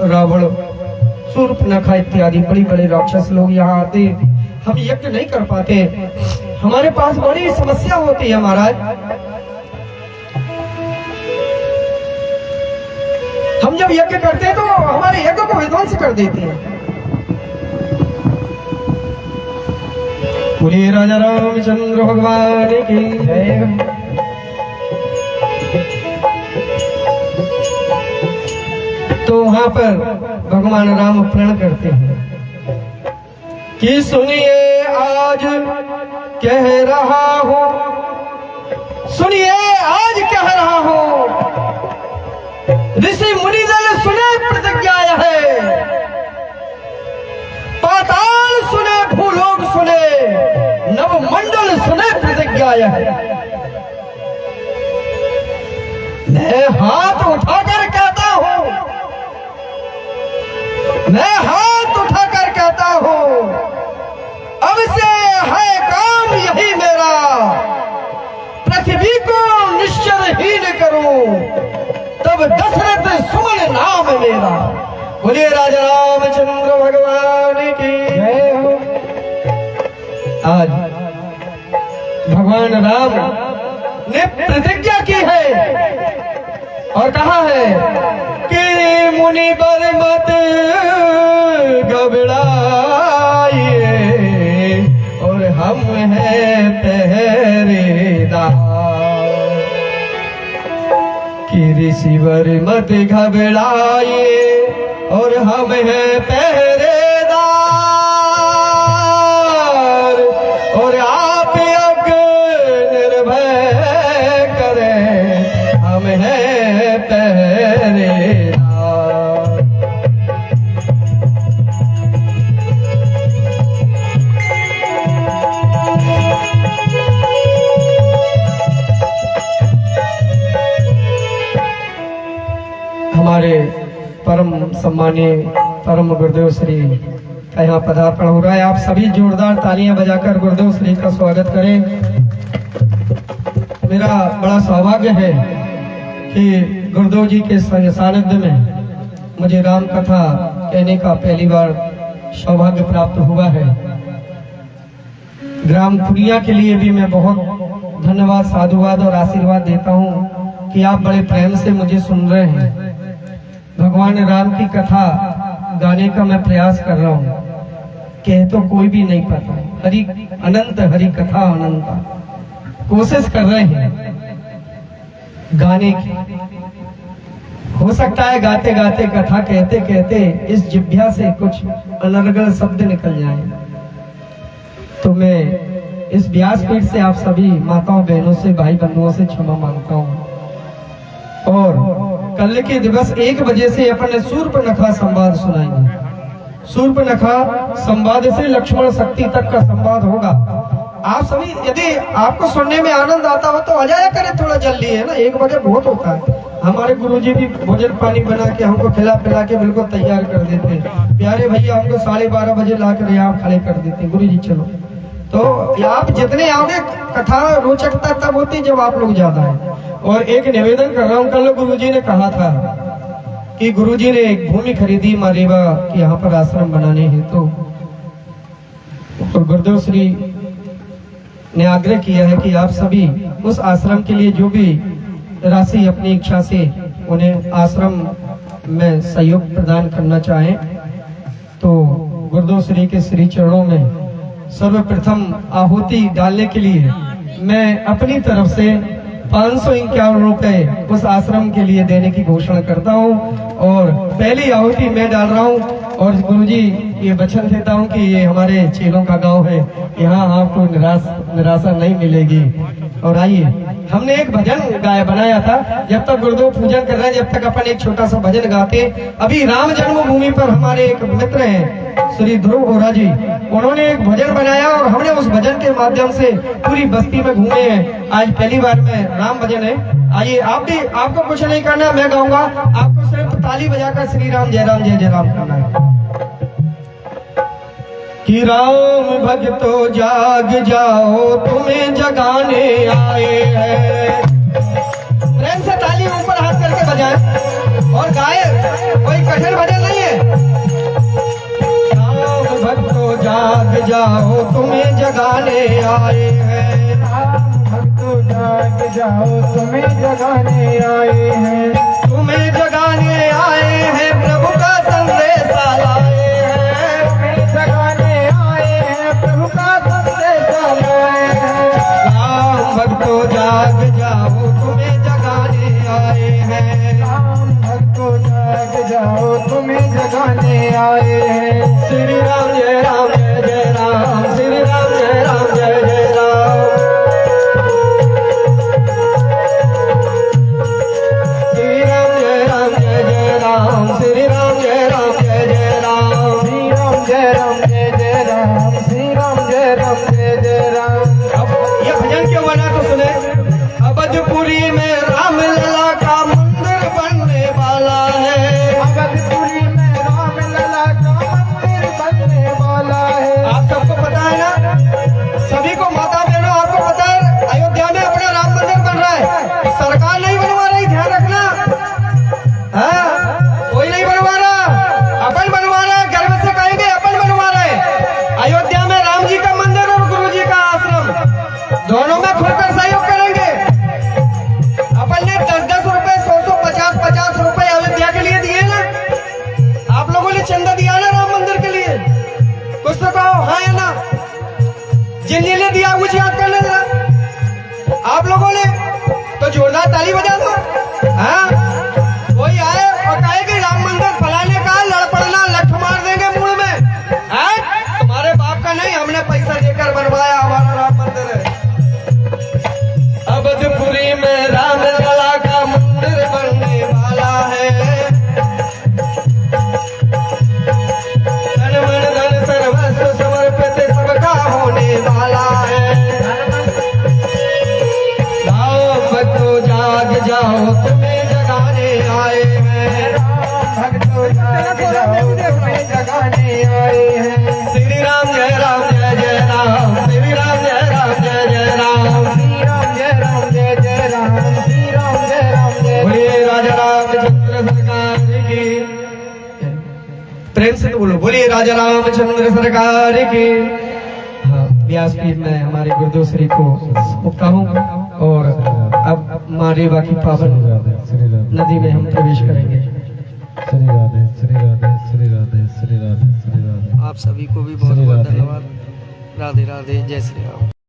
रावण, शूर्पणखा इत्यादि बड़ी बड़े राक्षस लोग यहाँ आते, हम यज्ञ नहीं कर पाते, हमारे पास बड़ी समस्या होती है महाराज। हम जब यज्ञ करते हैं तो हमारे यज्ञ को विध्वंस कर देते हैं। बोलिए राजा रामचंद्र भगवान की जय। तो वहां पर भगवान राम प्रण करते हैं कि सुनिए आज कह रहा हूं, सुनिए आज कह रहा हूं, ऋषि मुनि दल सुने प्रतिज्ञा है, पाताल सुने, भूलोक सुने, नवमंडल सुने प्रतिज्ञा है। मैं हाथ उठाकर कहता हूं, मैं हाथ उठाकर कहता हूं, अब से है काम यही मेरा, पृथ्वी को निश्चलहीन करूं, तब दशरथ सुमन नाम मेरा। बोलिए राजा रामचंद्र भगवान की जय हो। आज भगवान राम ने प्रतिज्ञा की है और कहा है कि मुनि पर मत घबराइए और हम हैं पहरेदार, कि ऋषि वर मत घबराइए और हम हैं पहरेदार, और आप यज्ञ निर्भय करें, हम हैं पहरेदार। हमारे परम सम्मानीय परम गुरुदेव श्री का यहाँ पदार्पण हो रहा है। आप सभी जोरदार तालियां बजाकर गुरुदेव श्री का स्वागत करें। मेरा बड़ा सौभाग्य है कि गुरुदेव जी के सानिध्य में मुझे राम कथा कहने का पहली बार सौभाग्य प्राप्त हुआ है। ग्राम पुनिया के लिए भी मैं बहुत धन्यवाद, साधुवाद और आशीर्वाद देता हूँ कि आप बड़े प्रेम से मुझे सुन रहे हैं। भगवान राम की कथा गाने का मैं प्रयास कर रहा हूँ। कह तो कोई भी नहीं पाता, हरि अनंत हरि कथा अनंत। कोशिश कर रहे हैं गाने की। हो सकता है गाते गाते कथा कहते कहते इस जिह्वा से कुछ अनर्गल शब्द निकल जाए, तो मैं इस व्यासपीठ से आप सभी माताओं बहनों से भाई बंधुओं से क्षमा मांगता हूँ। और कल के दिवस 1 बजे से अपन शूर्पणखा संवाद सुनाएंगे। शूर्पणखा संवाद से लक्ष्मण शक्ति तक का संवाद होगा। आप सभी यदि आपको सुनने में आनंद आता हो तो आ जाया करें थोड़ा जल्दी, है ना। 1 बजे बहुत होता है। हमारे गुरुजी भी भोजन पानी बना के हमको खिला पिला के बिल्कुल तैयार कर देते हैं। प्यारे भैया हमको 12:30 बजे ला कर यहाँ खड़े कर देते हैं, गुरुजी चलो। तो आप जितने आओगे कथा रोचकता तब होती जब आप लोग ज्यादा है। और एक निवेदन कर रहा हूँ, कल गुरुजी ने कहा था कि गुरुजी ने एक भूमि खरीदी मारेवा कि यहाँ पर आश्रम बनाने हेतु, तो गुरुदेव श्री ने आग्रह किया है कि आप सभी उस आश्रम के लिए जो भी राशि अपनी इच्छा से उन्हें आश्रम में सहयोग प्रदान करना चाहें, तो गुरुदेव श्री के श्री चरणों में सर्वप्रथम आहुति डालने के लिए मैं अपनी तरफ से 551 रुपए उस आश्रम के लिए देने की घोषणा करता हूं। और पहली आहुति मैं डाल रहा हूं और गुरुजी ये वचन देता हूं कि ये हमारे चेलों का गांव है, यहाँ आपको निराशा नहीं मिलेगी। और आइए, हमने एक भजन बनाया था, जब तक गुरुदेव पूजन कर रहे हैं जब तक अपन एक छोटा सा भजन गाते। अभी राम जन्मभूमि पर हमारे एक मित्र हैं श्री ध्रुव ओरा जी, उन्होंने एक भजन बनाया और हमने उस भजन के माध्यम से पूरी बस्ती में घूमे हैं। आज पहली बार में राम भजन है। आइए, आप भी, आपको कुछ नहीं करना, मैं गाऊंगा, आपको सिर्फ ताली बजाकर श्री राम जय राम जय जय राम करना है। कि राम भक्तो जाग जाओ तुम्हें जगाने आए हैं। प्रेम से ताली ऊपर हाथ करके बजाएं और गाए, कोई कठिन भजन नहीं है। राम भक्तो जाग जाओ तुम्हें जगाने आए हैं। राम भक्तो जाग जाओ तुम्हें जगाने आए हैं। तुम्हें जगाने आए हैं, प्रभु का संदेश लाए हैं। तुम्हें जगाने आए हैं, प्रभु का संदेश लाए हैं। राम भक्तो जाग जाओ तुम्हें जगाने आए हैं। राम भक्तो जाग जाओ तुम्हें जगाने आए हैं। श्री राम जय राम जय जय राम, श्री राम जय राम जय जय राम। श्री राम जय राम जय जय राम, श्री राम जय राम जय जय राम। श्री राम जय राम जय जय राम, श्री राम जय राम जय जय राम। अब ये भजन क्यों बना तो सुने। अवधपुरी में राम लला का मंदिर बनने वाला है। अवधपुरी में राम लला का मंदिर बनने वाला है। आप सबको पता है ना, सभी को माता बहनों आपको पता है, अयोध्या में अपना राम मंदिर बन रहा है। सरकार नहीं बनवा रही, ध्यान रखना। हाँ, कोई नहीं बनवा रहा, अपन बनवा रहे हैं। गर्व से कहेंगे अपन बनवा रहे हैं। अयोध्या में राम जी का मंदिर और गुरु जी का आश्रम दोनों में खुलकर सहयोग करेंगे। अपन ने 10-10 रुपए, 100-100, 50-50 रुपए अयोध्या के लिए दिए ना। आप लोगों ने चंदा दिया ना राम मंदिर के लिए, कुछ तो कहो हाँ या ना। जिन्होंने दिया कुछ याद कर लेना आप लोगों ने, तो जोरदार ताली बजा दो। हाँ, कोई आए और कहे कि राम मंदिर फलाने का, लड़ पड़ना, लठ मार देंगे मुंह में। तुम्हारे बाप का नहीं, हमने पैसा देकर बनवाया, हमारा राम मंदिर है। अवधपुरी में राम लला का मंदिर बनने वाला है। तन मन धन सर्वस्व समर्पित सबका होने वाला है। राम भक्तो जाग जाओ तुम्हें जगाने आए हैं। राम भक्तो जाग जाओ तुम्हें जगाने आए हैं। श्री राम जय राम जय जय राम, श्री राम जय राम जय जय राम। श्री राम जय राम जय जय राम, श्री राम जय राम जय। बोलिए राजा रामचंद्र सरकार की, प्रेम से बोलो बोलिए राजा रामचंद्र सरकार की। हाँ, व्यासपीठ में हमारे गुरुदेव श्री को मुक्ता हूँ और अब माँ रेवा की पावन नदी में हम प्रवेश करेंगे। श्री राधे श्री राधे श्री राधे श्री राधे। आप सभी को भी बहुत बहुत धन्यवाद। राधे राधे, जय श्री राम।